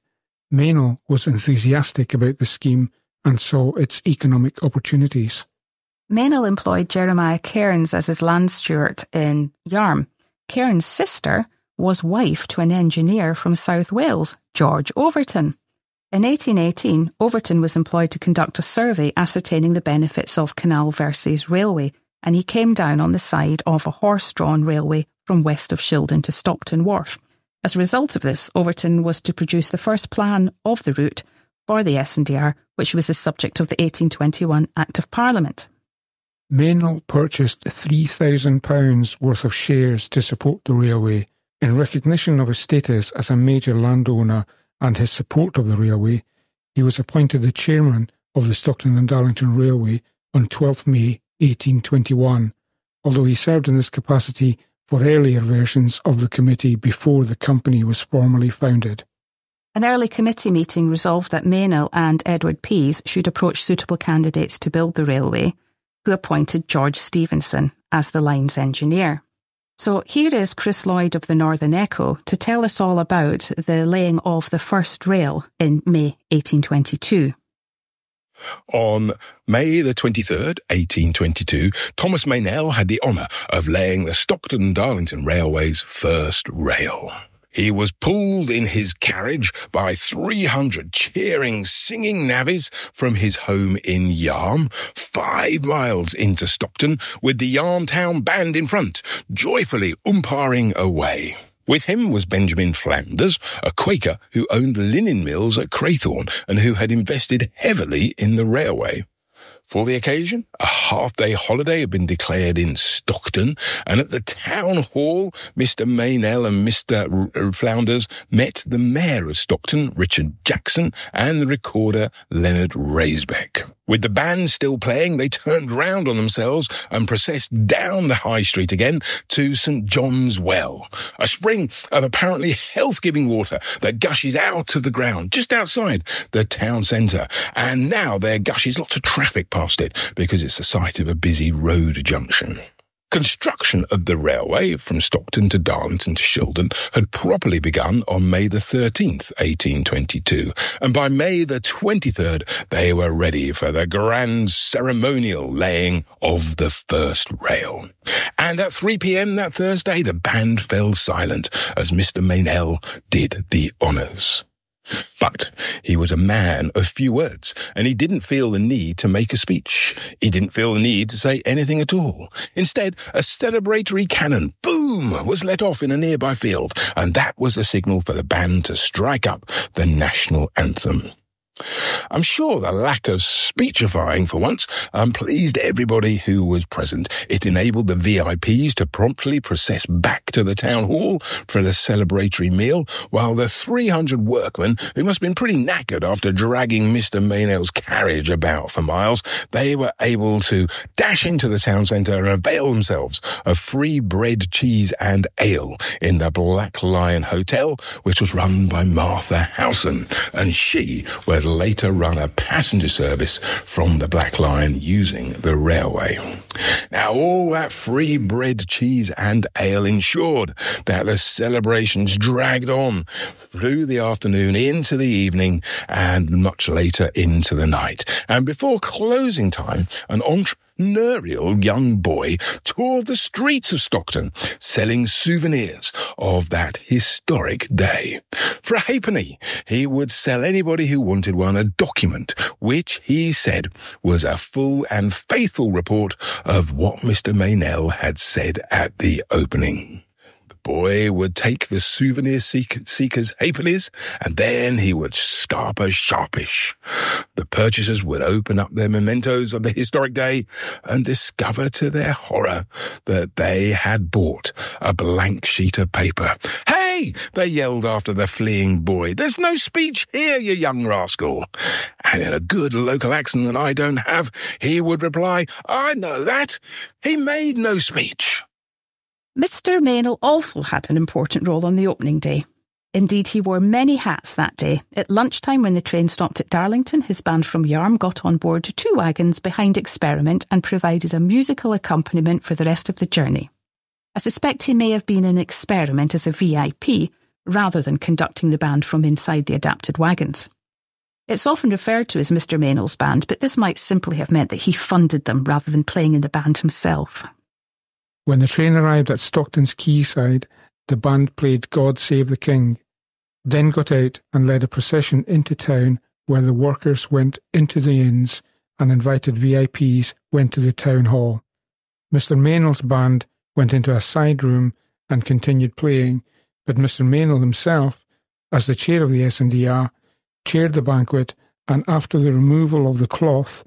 Meynell was enthusiastic about the scheme and saw its economic opportunities. Meynell employed Jeremiah Cairns as his land steward in Yarm. Cairns' sister was wife to an engineer from South Wales, George Overton. In 1818, Overton was employed to conduct a survey ascertaining the benefits of Canal versus railway, and he came down on the side of a horse-drawn railway from west of Shildon to Stockton Wharf. As a result of this, Overton was to produce the first plan of the route for the S&DR, which was the subject of the 1821 Act of Parliament. Meynell purchased £3,000 worth of shares to support the railway. In recognition of his status as a major landowner and his support of the railway, he was appointed the chairman of the Stockton and Darlington Railway on 12th May 1821, although he served in this capacity for earlier versions of the committee before the company was formally founded. An early committee meeting resolved that Meynell and Edward Pease should approach suitable candidates to build the railway, who appointed George Stephenson as the line's engineer. So here is Chris Lloyd of the Northern Echo to tell us all about the laying of the first rail in May 1822. On May the 23rd, 1822, Thomas Meynell had the honour of laying the Stockton Darlington Railway's first rail. He was pulled in his carriage by 300 cheering, singing navvies from his home in Yarm, 5 miles into Stockton, with the Yarm Town Band in front, joyfully umpiring away. With him was Benjamin Flanders, a Quaker who owned linen mills at Craythorne and who had invested heavily in the railway. For the occasion, a half-day holiday had been declared in Stockton, and at the town hall, Mr. Meynell and Mr. Flounders met the mayor of Stockton, Richard Jackson, and the recorder, Leonard Raisbeck. With the band still playing, they turned round on themselves and processed down the high street again to St. John's Well, a spring of apparently health-giving water that gushes out of the ground just outside the town centre. And now there gushes lots of traffic past it because it's the site of a busy road junction. Construction of the railway from Stockton to Darlington to Shildon had properly begun on May the 13th, 1822, and by May the 23rd they were ready for the grand ceremonial laying of the first rail. And at 3 p.m. that Thursday, the band fell silent as Mr. Meynell did the honours. But he was a man of few words, and he didn't feel the need to make a speech. He didn't feel the need to say anything at all. Instead, a celebratory cannon, boom, was let off in a nearby field, and that was a signal for the band to strike up the national anthem. I'm sure the lack of speechifying for once pleased everybody who was present. It enabled the VIPs to promptly process back to the town hall for the celebratory meal, while the 300 workmen, who must have been pretty knackered after dragging Mr. Meynell's carriage about for miles, they were able to dash into the town centre and avail themselves of free bread, cheese and ale in the Black Lion Hotel, which was run by Martha Howson, and she would later run a passenger service from the Black Lion using the railway. Now, all that free bread, cheese and ale ensured that the celebrations dragged on through the afternoon into the evening and much later into the night. And before closing time, an entrepreneurial young boy toured the streets of Stockton selling souvenirs of that historic day. For a halfpenny, he would sell anybody who wanted one a document which he said was a full and faithful report of what Mr. Meynell had said at the opening. The boy would take the souvenir seeker's halfpennies, and then he would scarper sharpish. The purchasers would open up their mementos of the historic day and discover to their horror that they had bought a blank sheet of paper. "Hey!" they yelled after the fleeing boy. "There's no speech here, you young rascal." And in a good local accent that I don't have, he would reply, "I know that. He made no speech." Mr. Meynell also had an important role on the opening day. Indeed, he wore many hats that day. At lunchtime, when the train stopped at Darlington, his band from Yarm got on board 2 wagons behind Experiment and provided a musical accompaniment for the rest of the journey. I suspect he may have been in Experiment as a VIP, rather than conducting the band from inside the adapted wagons. It's often referred to as Mr. Meynell's band, but this might simply have meant that he funded them rather than playing in the band himself. When the train arrived at Stockton's quayside, the band played God Save the King, then got out and led a procession into town where the workers went into the inns and invited VIPs went to the town hall. Mr. Meynell's band went into a side room and continued playing, but Mr. Meynell himself, as the chair of the S&DR, chaired the banquet and after the removal of the cloth,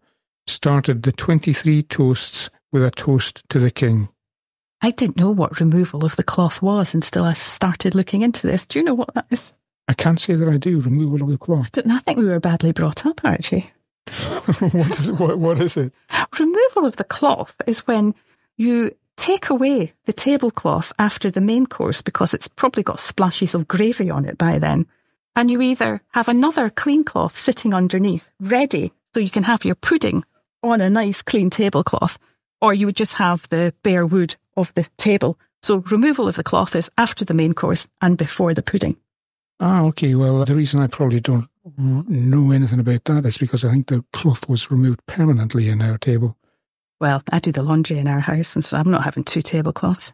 started the 23 toasts with a toast to the King. I didn't know what removal of the cloth was until I started looking into this. Do you know what that is? I can't say that I do, removal of the cloth. I think we were badly brought up, Archie. What is it? Removal of the cloth is when you take away the tablecloth after the main course because it's probably got splashes of gravy on it by then. And you either have another clean cloth sitting underneath, ready, so you can have your pudding on a nice clean tablecloth, or you would just have the bare wood of the table. So removal of the cloth is after the main course and before the pudding. Ah, okay. Well, the reason I probably don't know anything about that is because I think the cloth was removed permanently in our table. Well, I do the laundry in our house, and so I'm not having 2 tablecloths.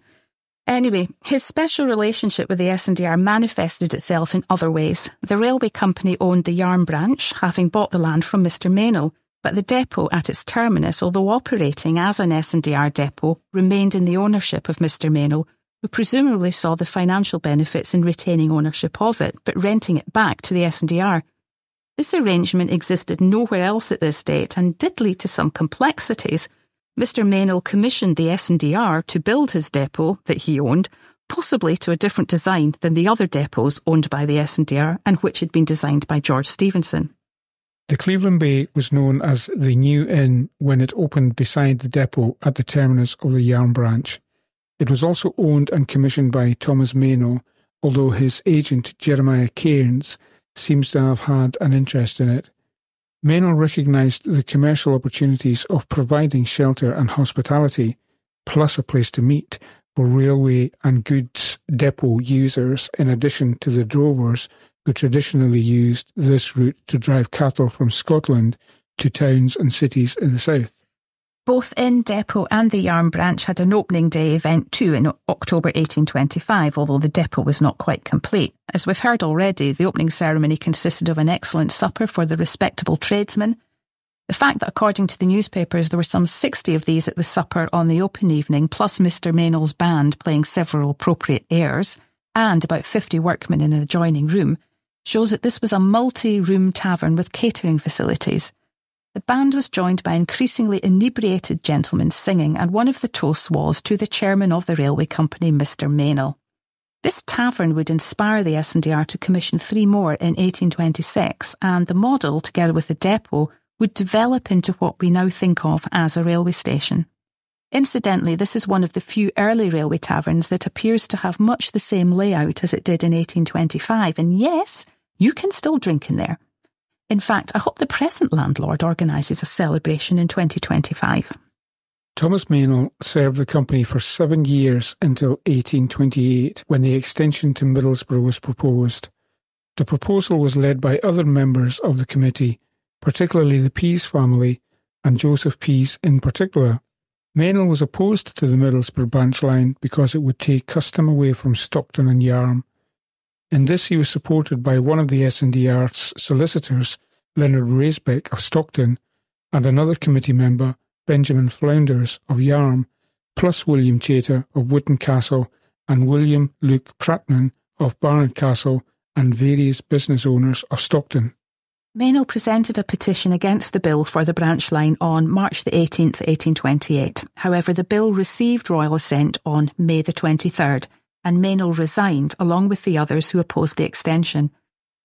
Anyway, his special relationship with the S&DR manifested itself in other ways. The railway company owned the Yarm branch, having bought the land from Mr. Meynell, but the depot at its terminus, although operating as an S&DR depot, remained in the ownership of Mr. Meynell, who presumably saw the financial benefits in retaining ownership of it, but renting it back to the S&DR. This arrangement existed nowhere else at this date and did lead to some complexities. Mr. Meynell commissioned the S&DR to build his depot that he owned, possibly to a different design than the other depots owned by the S&DR and which had been designed by George Stephenson. The Cleveland Bay was known as the New Inn when it opened beside the depot at the terminus of the Yarm branch. It was also owned and commissioned by Thomas Meynell, although his agent Jeremiah Cairns seems to have had an interest in it. Meynell recognised the commercial opportunities of providing shelter and hospitality plus a place to meet for railway and goods depot users, in addition to the drovers who traditionally used this route to drive cattle from Scotland to towns and cities in the south. Both Inn Depot and the Yarm branch had an opening day event too in October 1825, although the depot was not quite complete. As we've heard already, the opening ceremony consisted of an excellent supper for the respectable tradesmen. The fact that, according to the newspapers, there were some 60 of these at the supper on the open evening, plus Mr. Meynell's band playing several appropriate airs, and about 50 workmen in an adjoining room, shows that this was a multi-room tavern with catering facilities. The band was joined by increasingly inebriated gentlemen singing, and one of the toasts was to the chairman of the railway company, Mr. Meynell. This tavern would inspire the S&DR to commission 3 more in 1826, and the model, together with the depot, would develop into what we now think of as a railway station. Incidentally, this is one of the few early railway taverns that appears to have much the same layout as it did in 1825, and yes, you can still drink in there. In fact, I hope the present landlord organises a celebration in 2025. Thomas Meynell served the company for 7 years until 1828, when the extension to Middlesbrough was proposed. The proposal was led by other members of the committee, particularly the Pease family, and Joseph Pease in particular. Meynell was opposed to the Middlesbrough branch line because it would take custom away from Stockton and Yarm. In this he was supported by one of the S&DR's solicitors, Leonard Raisbeck of Stockton, and another committee member, Benjamin Flounders of Yarm, plus William Chater of Wotton Castle and William Luke Pratman of Barnard Castle, and various business owners of Stockton. Meynell presented a petition against the bill for the branch line on March the 18th, 1828. However, the bill received royal assent on May the 23rd, and Meynell resigned along with the others who opposed the extension.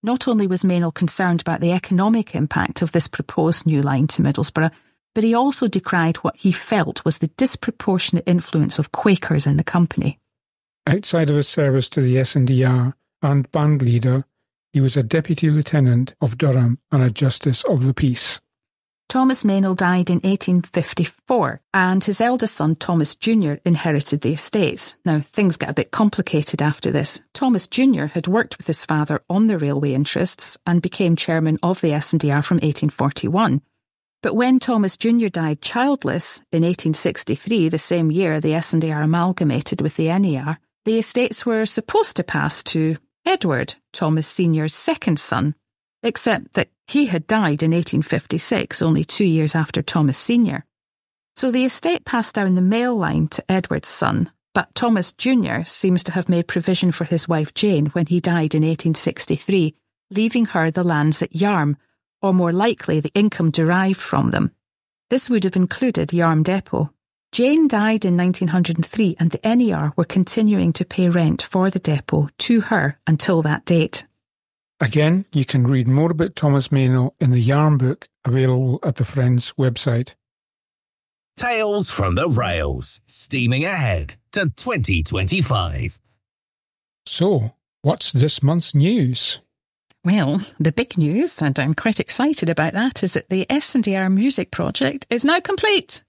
Not only was Meynell concerned about the economic impact of this proposed new line to Middlesbrough, but he also decried what he felt was the disproportionate influence of Quakers in the company. Outside of his service to the S&DR and band leader, he was a Deputy Lieutenant of Durham and a Justice of the Peace. Thomas Meynell died in 1854, and his eldest son, Thomas Jr., inherited the estates. Now, things get a bit complicated after this. Thomas Jr. had worked with his father on the railway interests and became chairman of the S&DR from 1841. But when Thomas Jr. died childless in 1863, the same year the S&DR amalgamated with the NER, the estates were supposed to pass to Edward, Thomas Sr.'s second son, except that he had died in 1856, only 2 years after Thomas Sr. So the estate passed down the male line to Edward's son, but Thomas Jr. seems to have made provision for his wife Jane when he died in 1863, leaving her the lands at Yarm, or more likely the income derived from them. This would have included Yarm Depot. Jane died in 1903 and the NER were continuing to pay rent for the depot to her until that date. Again, you can read more about Thomas Meynell in the Yarm book available at the Friends website. Tales from the Rails, steaming ahead to 2025. So, what's this month's news? Well, the big news, and I'm quite excited about that, is that the S&DR music project is now complete.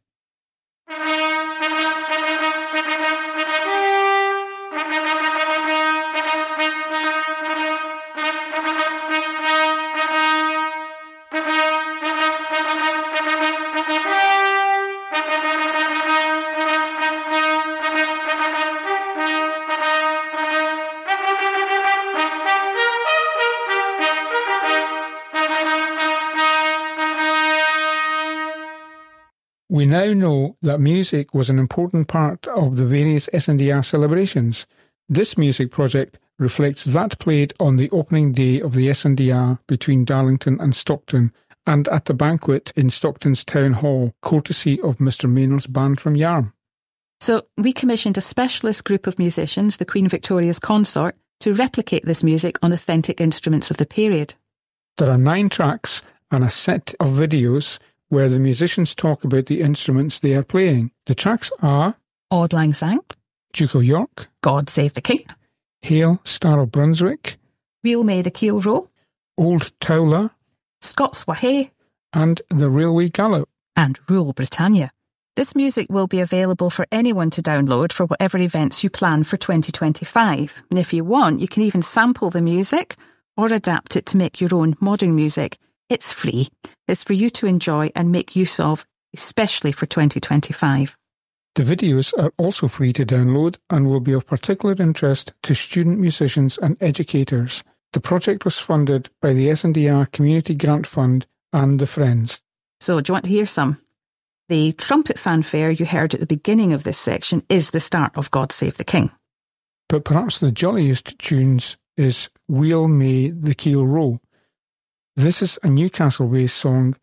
We now know that music was an important part of the various S&DR celebrations. This music project reflects that played on the opening day of the S&DR between Darlington and Stockton, and at the banquet in Stockton's Town Hall, courtesy of Mr. Meynell's band from Yarm. So we commissioned a specialist group of musicians, the Queen Victoria's consort, to replicate this music on authentic instruments of the period. There are 9 tracks and a set of videos where the musicians talk about the instruments they are playing. The tracks are Auld Lang Syne, Duke of York, God Save the King, Hail, Star of Brunswick, Weel May the Keel Row, Old Towler, Scots Wha Hae, and The Railway Gallop. and Rule Britannia. This music will be available for anyone to download for whatever events you plan for 2025. And if you want, you can even sample the music or adapt it to make your own modern music. It's free. It's for you to enjoy and make use of, especially for 2025. The videos are also free to download and will be of particular interest to student musicians and educators. The project was funded by the S&DR Community Grant Fund and the Friends. So, do you want to hear some? The trumpet fanfare you heard at the beginning of this section is the start of God Save the King. But perhaps the jolliest tunes is Wheel May the Keel Row. This is a Newcastle Way song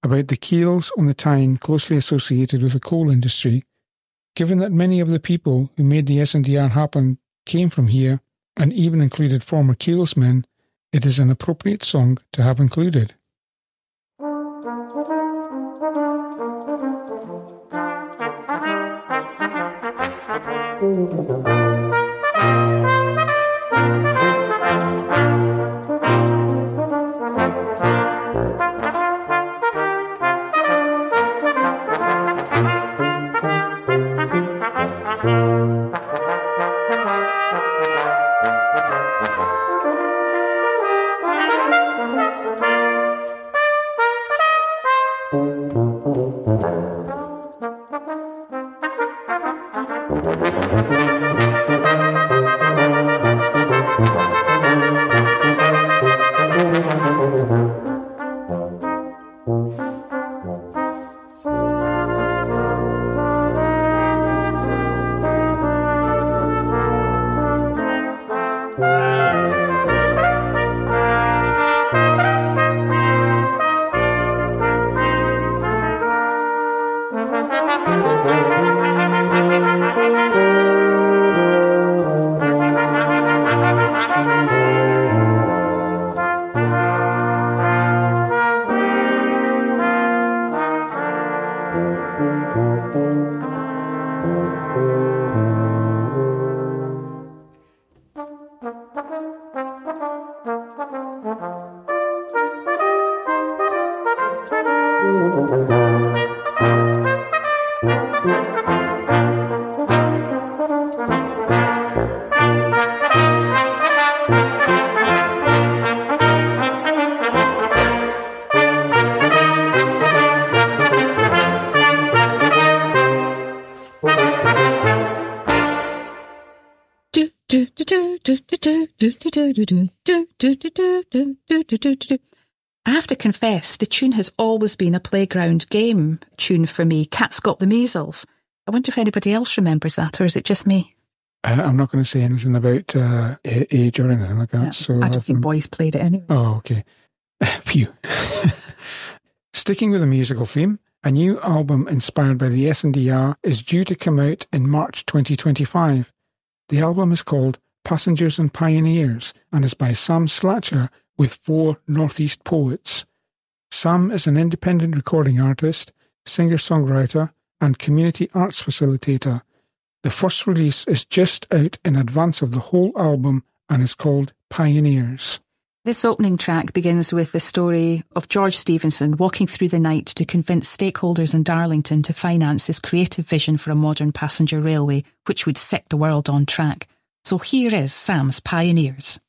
about the keels on the Tyne closely associated with the coal industry. Given that many of the people who made the S&DR happen came from here and even included former keelsmen, it is an appropriate song to have included. I have to confess, the tune has always been a playground game tune for me. Cat's Got the Measles. I wonder if anybody else remembers that, or is it just me? I'm not going to say anything about age or anything like that. Yeah, so I don't think boys played it anyway. Oh, okay. Phew. Sticking with the musical theme, a new album inspired by the S&DR is due to come out in March 2025. The album is called Passengers and Pioneers and is by Sam Slatcher with 4 Northeast poets. Sam is an independent recording artist, singer-songwriter, and community arts facilitator. The first release is just out in advance of the whole album and is called Pioneers. This opening track begins with the story of George Stephenson walking through the night to convince stakeholders in Darlington to finance his creative vision for a modern passenger railway, which would set the world on track. So here is Sam's Pioneers.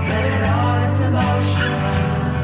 Set it all into motion.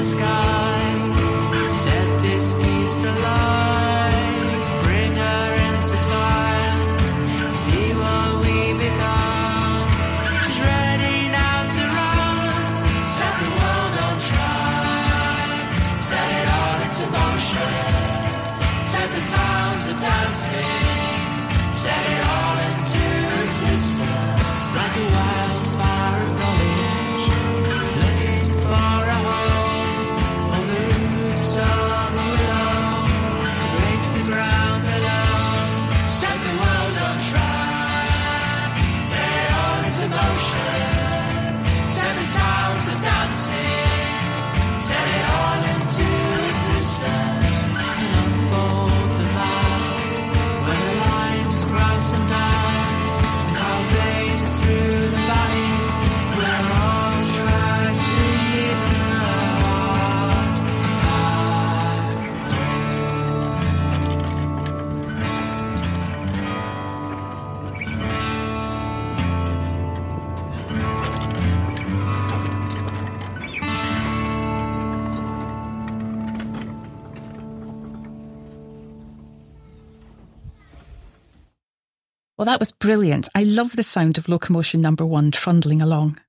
sky. Set this piece to life, bring her into fire. See what we become. She's ready now to run. Set the world on trial. Set it all into motion. Set the town to dancing. Set it all into existence. Like a wildfire of knowledge, looking for a home on the roots of the willow, breaks the ground below. Set the world on trial. Set it all into motion. Set the town to dancing. Set it all into existence. And unfold the map where the lines cross and dance, and carve veins through the valleys where all tracks lead the heart back. Well, that was brilliant. I love the sound of Locomotion Number 1 trundling along.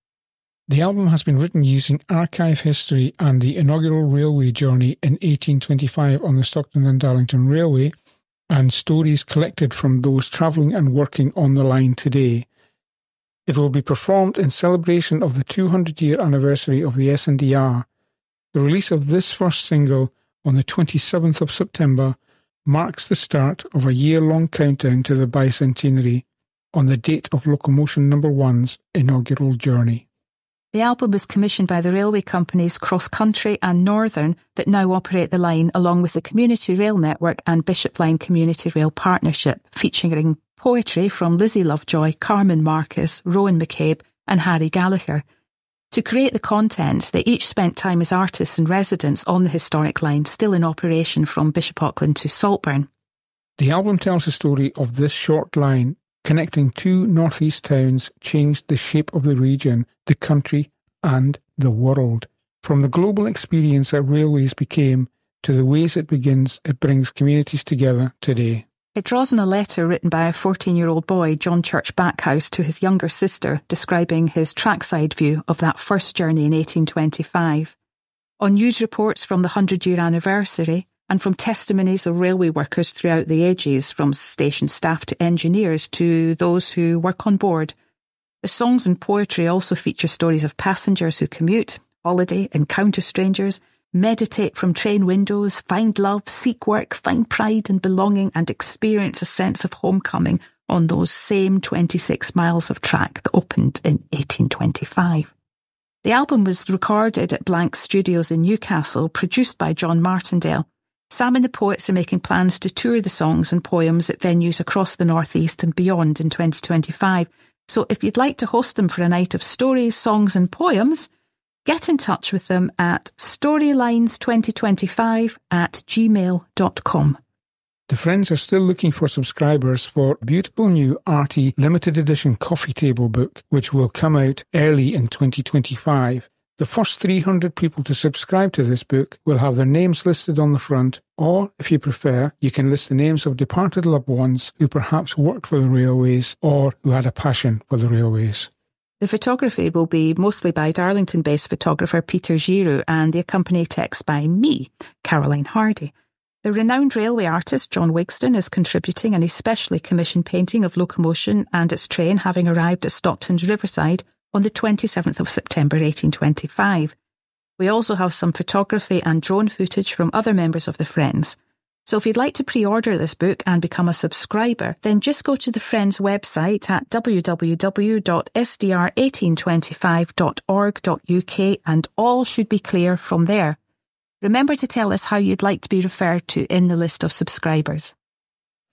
The album has been written using archive history and the inaugural railway journey in 1825 on the Stockton and Darlington Railway, and stories collected from those travelling and working on the line today. It will be performed in celebration of the 200-year anniversary of the S&DR. The release of this first single on the 27th of September marks the start of a year-long countdown to the bicentenary on the date of Locomotion Number 1's inaugural journey. The album was commissioned by the railway companies Cross Country and Northern that now operate the line, along with the Community Rail Network and Bishop Line Community Rail Partnership, featuring poetry from Lizzie Lovejoy, Carmen Marcus, Rowan McCabe and Harry Gallagher. To create the content, they each spent time as artists and residents on the historic line, still in operation from Bishop Auckland to Saltburn. The album tells the story of this short line connecting two northeast towns changed the shape of the region, the country and the world. From the global experience that railways became to the ways it brings communities together today. It draws on a letter written by a 14-year-old boy, John Church Backhouse, to his younger sister, describing his trackside view of that first journey in 1825. On news reports from the 100-year anniversary, and from testimonies of railway workers throughout the ages, from station staff to engineers to those who work on board. The songs and poetry also feature stories of passengers who commute, holiday, encounter strangers, meditate from train windows, find love, seek work, find pride and belonging, and experience a sense of homecoming on those same 26 miles of track that opened in 1825. The album was recorded at Blank Studios in Newcastle, produced by John Martindale. Sam and the Poets are making plans to tour the songs and poems at venues across the North East and beyond in 2025. So if you'd like to host them for a night of stories, songs and poems, get in touch with them at storylines2025@gmail.com. The Friends are still looking for subscribers for a beautiful new arty limited edition coffee table book, which will come out early in 2025. The first 300 people to subscribe to this book will have their names listed on the front, or, if you prefer, you can list the names of departed loved ones who perhaps worked for the railways or who had a passion for the railways. The photography will be mostly by Darlington-based photographer Peter Giroux and the accompanying text by me, Caroline Hardy. The renowned railway artist John Wigston is contributing an especially commissioned painting of Locomotion and its train having arrived at Stockton's Riverside on the 27th of September 1825. We also have some photography and drone footage from other members of the Friends. So if you'd like to pre-order this book and become a subscriber, then just go to the Friends website at www.sdr1825.org.uk and all should be clear from there. Remember to tell us how you'd like to be referred to in the list of subscribers.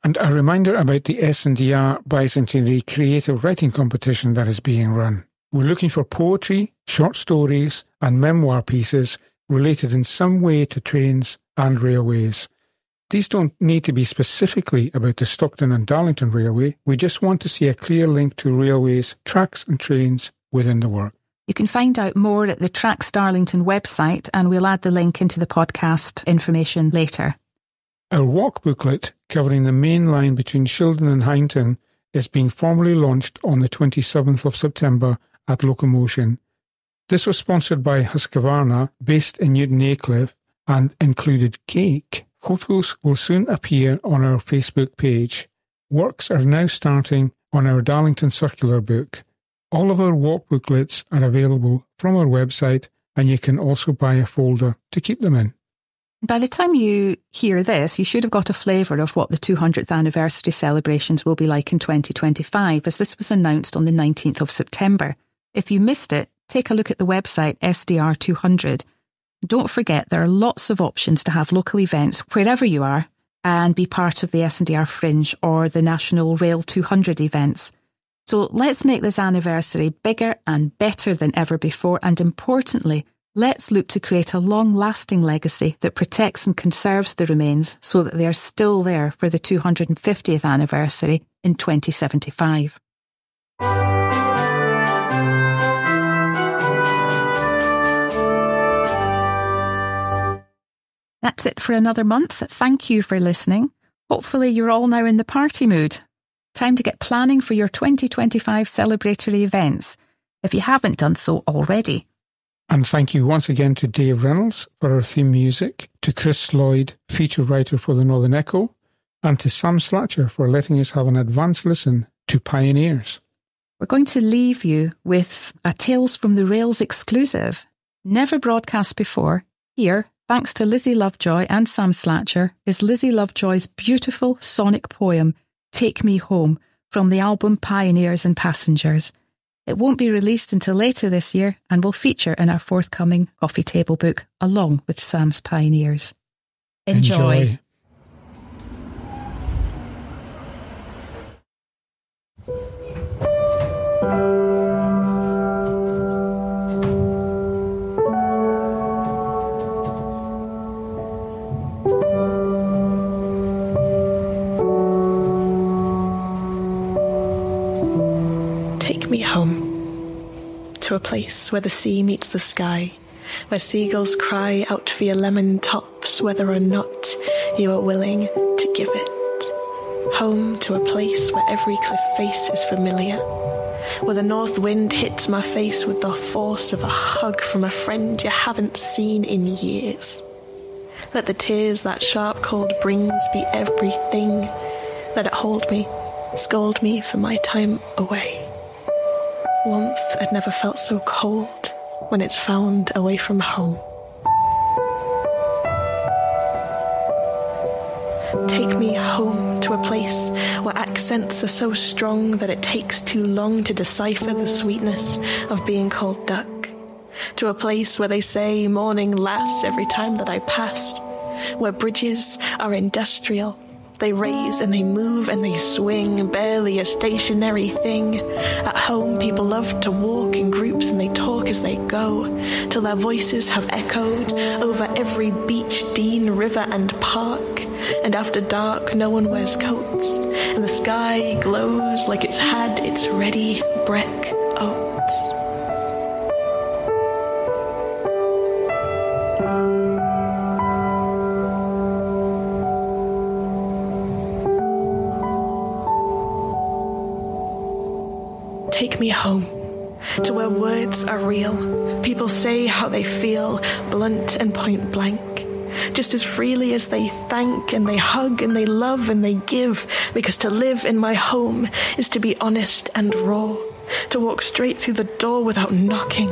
And a reminder about the S&DR Bicentenary Creative Writing Competition that is being run. We're looking for poetry, short stories and memoir pieces related in some way to trains and railways. These don't need to be specifically about the Stockton and Darlington Railway. We just want to see a clear link to railways, tracks and trains within the work. You can find out more at the Tracks Darlington website, and we'll add the link into the podcast information later. Our walk booklet covering the main line between Shildon and Hindon is being formally launched on the 27th of September at Locomotion. This was sponsored by Husqvarna, based in Newton Aycliffe, and included cake. Photos will soon appear on our Facebook page. Works are now starting on our Darlington Circular book. All of our walk booklets are available from our website, and you can also buy a folder to keep them in. By the time you hear this, you should have got a flavour of what the 200th anniversary celebrations will be like in 2025, as this was announced on the 19th of September. If you missed it, take a look at the website S&DR 200. Don't forget there are lots of options to have local events wherever you are and be part of the S&DR Fringe or the National Rail 200 events. So let's make this anniversary bigger and better than ever before, and importantly, let's look to create a long-lasting legacy that protects and conserves the remains so that they are still there for the 250th anniversary in 2075. That's it for another month. Thank you for listening. Hopefully you're all now in the party mood. Time to get planning for your 2025 celebratory events, if you haven't done so already. And thank you once again to Dave Reynolds for our theme music, to Chris Lloyd, feature writer for the Northern Echo, and to Sam Slatcher for letting us have an advance listen to Pioneers. We're going to leave you with a Tales from the Rails exclusive. Never broadcast before. Here, thanks to Lizzie Lovejoy and Sam Slatcher, is Lizzie Lovejoy's beautiful sonic poem, Take Me Home, from the album Pioneers and Passengers. It won't be released until later this year and will feature in our forthcoming coffee table book along with Sam's Pioneers. Enjoy. Take me home, to a place where the sea meets the sky, where seagulls cry out for your lemon tops whether or not you are willing to give it. Home to a place where every cliff face is familiar, where the north wind hits my face with the force of a hug from a friend you haven't seen in years. Let the tears that sharp cold brings be everything. Let it hold me, scold me for my time away. Warmth had never felt so cold when it's found away from home. Take me home to a place where accents are so strong that it takes too long to decipher the sweetness of being called duck. To a place where they say morning lass every time that I passed, where bridges are industrial. They raise and they move and they swing, barely a stationary thing. At home, people love to walk in groups and they talk as they go, till their voices have echoed over every beach, dean, river and park. And after dark, no one wears coats, and the sky glows like it's had its ready breck oats. Take me home, to where words are real. People say how they feel, blunt and point blank, just as freely as they thank and they hug and they love and they give, because to live in my home is to be honest and raw, to walk straight through the door without knocking,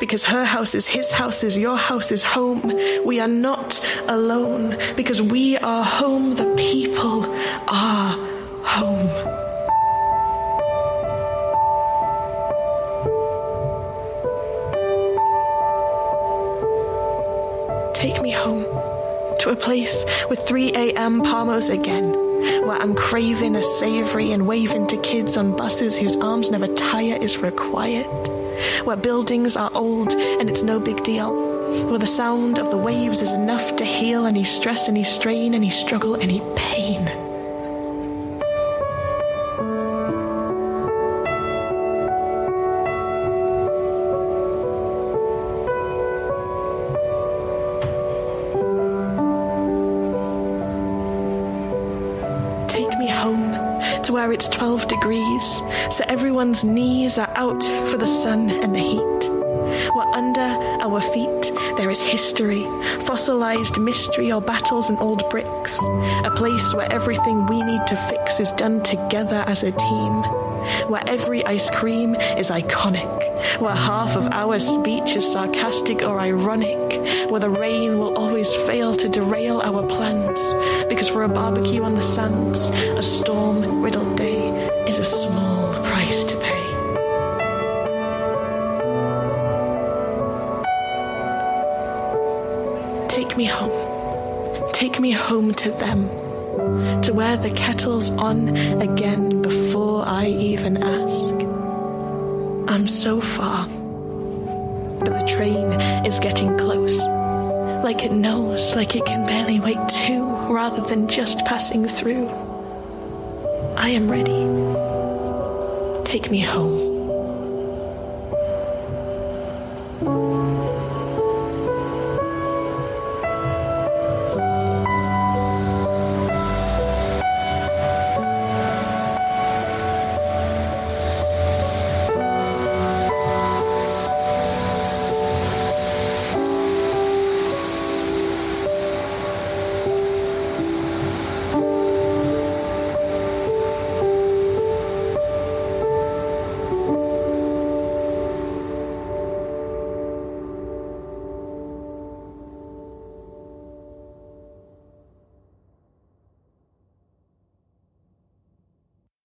because her house is his house is your house is home. We are not alone, because we are home, the people are home. Take me home, to a place with 3 a.m. Palmos again, where I'm craving a savoury and waving to kids on buses whose arms never tire is required, where buildings are old and it's no big deal, where the sound of the waves is enough to heal any stress, any strain, any struggle, any pain. where it's 12 degrees, so everyone's knees are out for the sun and the heat. Where under our feet there is history, fossilized mystery or battles and old bricks. A place where everything we need to fix is done together as a team. Where every ice cream is iconic. Where half of our speech is sarcastic or ironic. Where the rain will always fail to derail our plans. Because for a barbecue on the sands, a storm-riddled day is a small price to pay. Take me home to them, to where the kettle's on again before I even ask. I'm so far, but the train is getting close, like it knows, like it can barely wait too, rather than just passing through. I am ready. Take me home.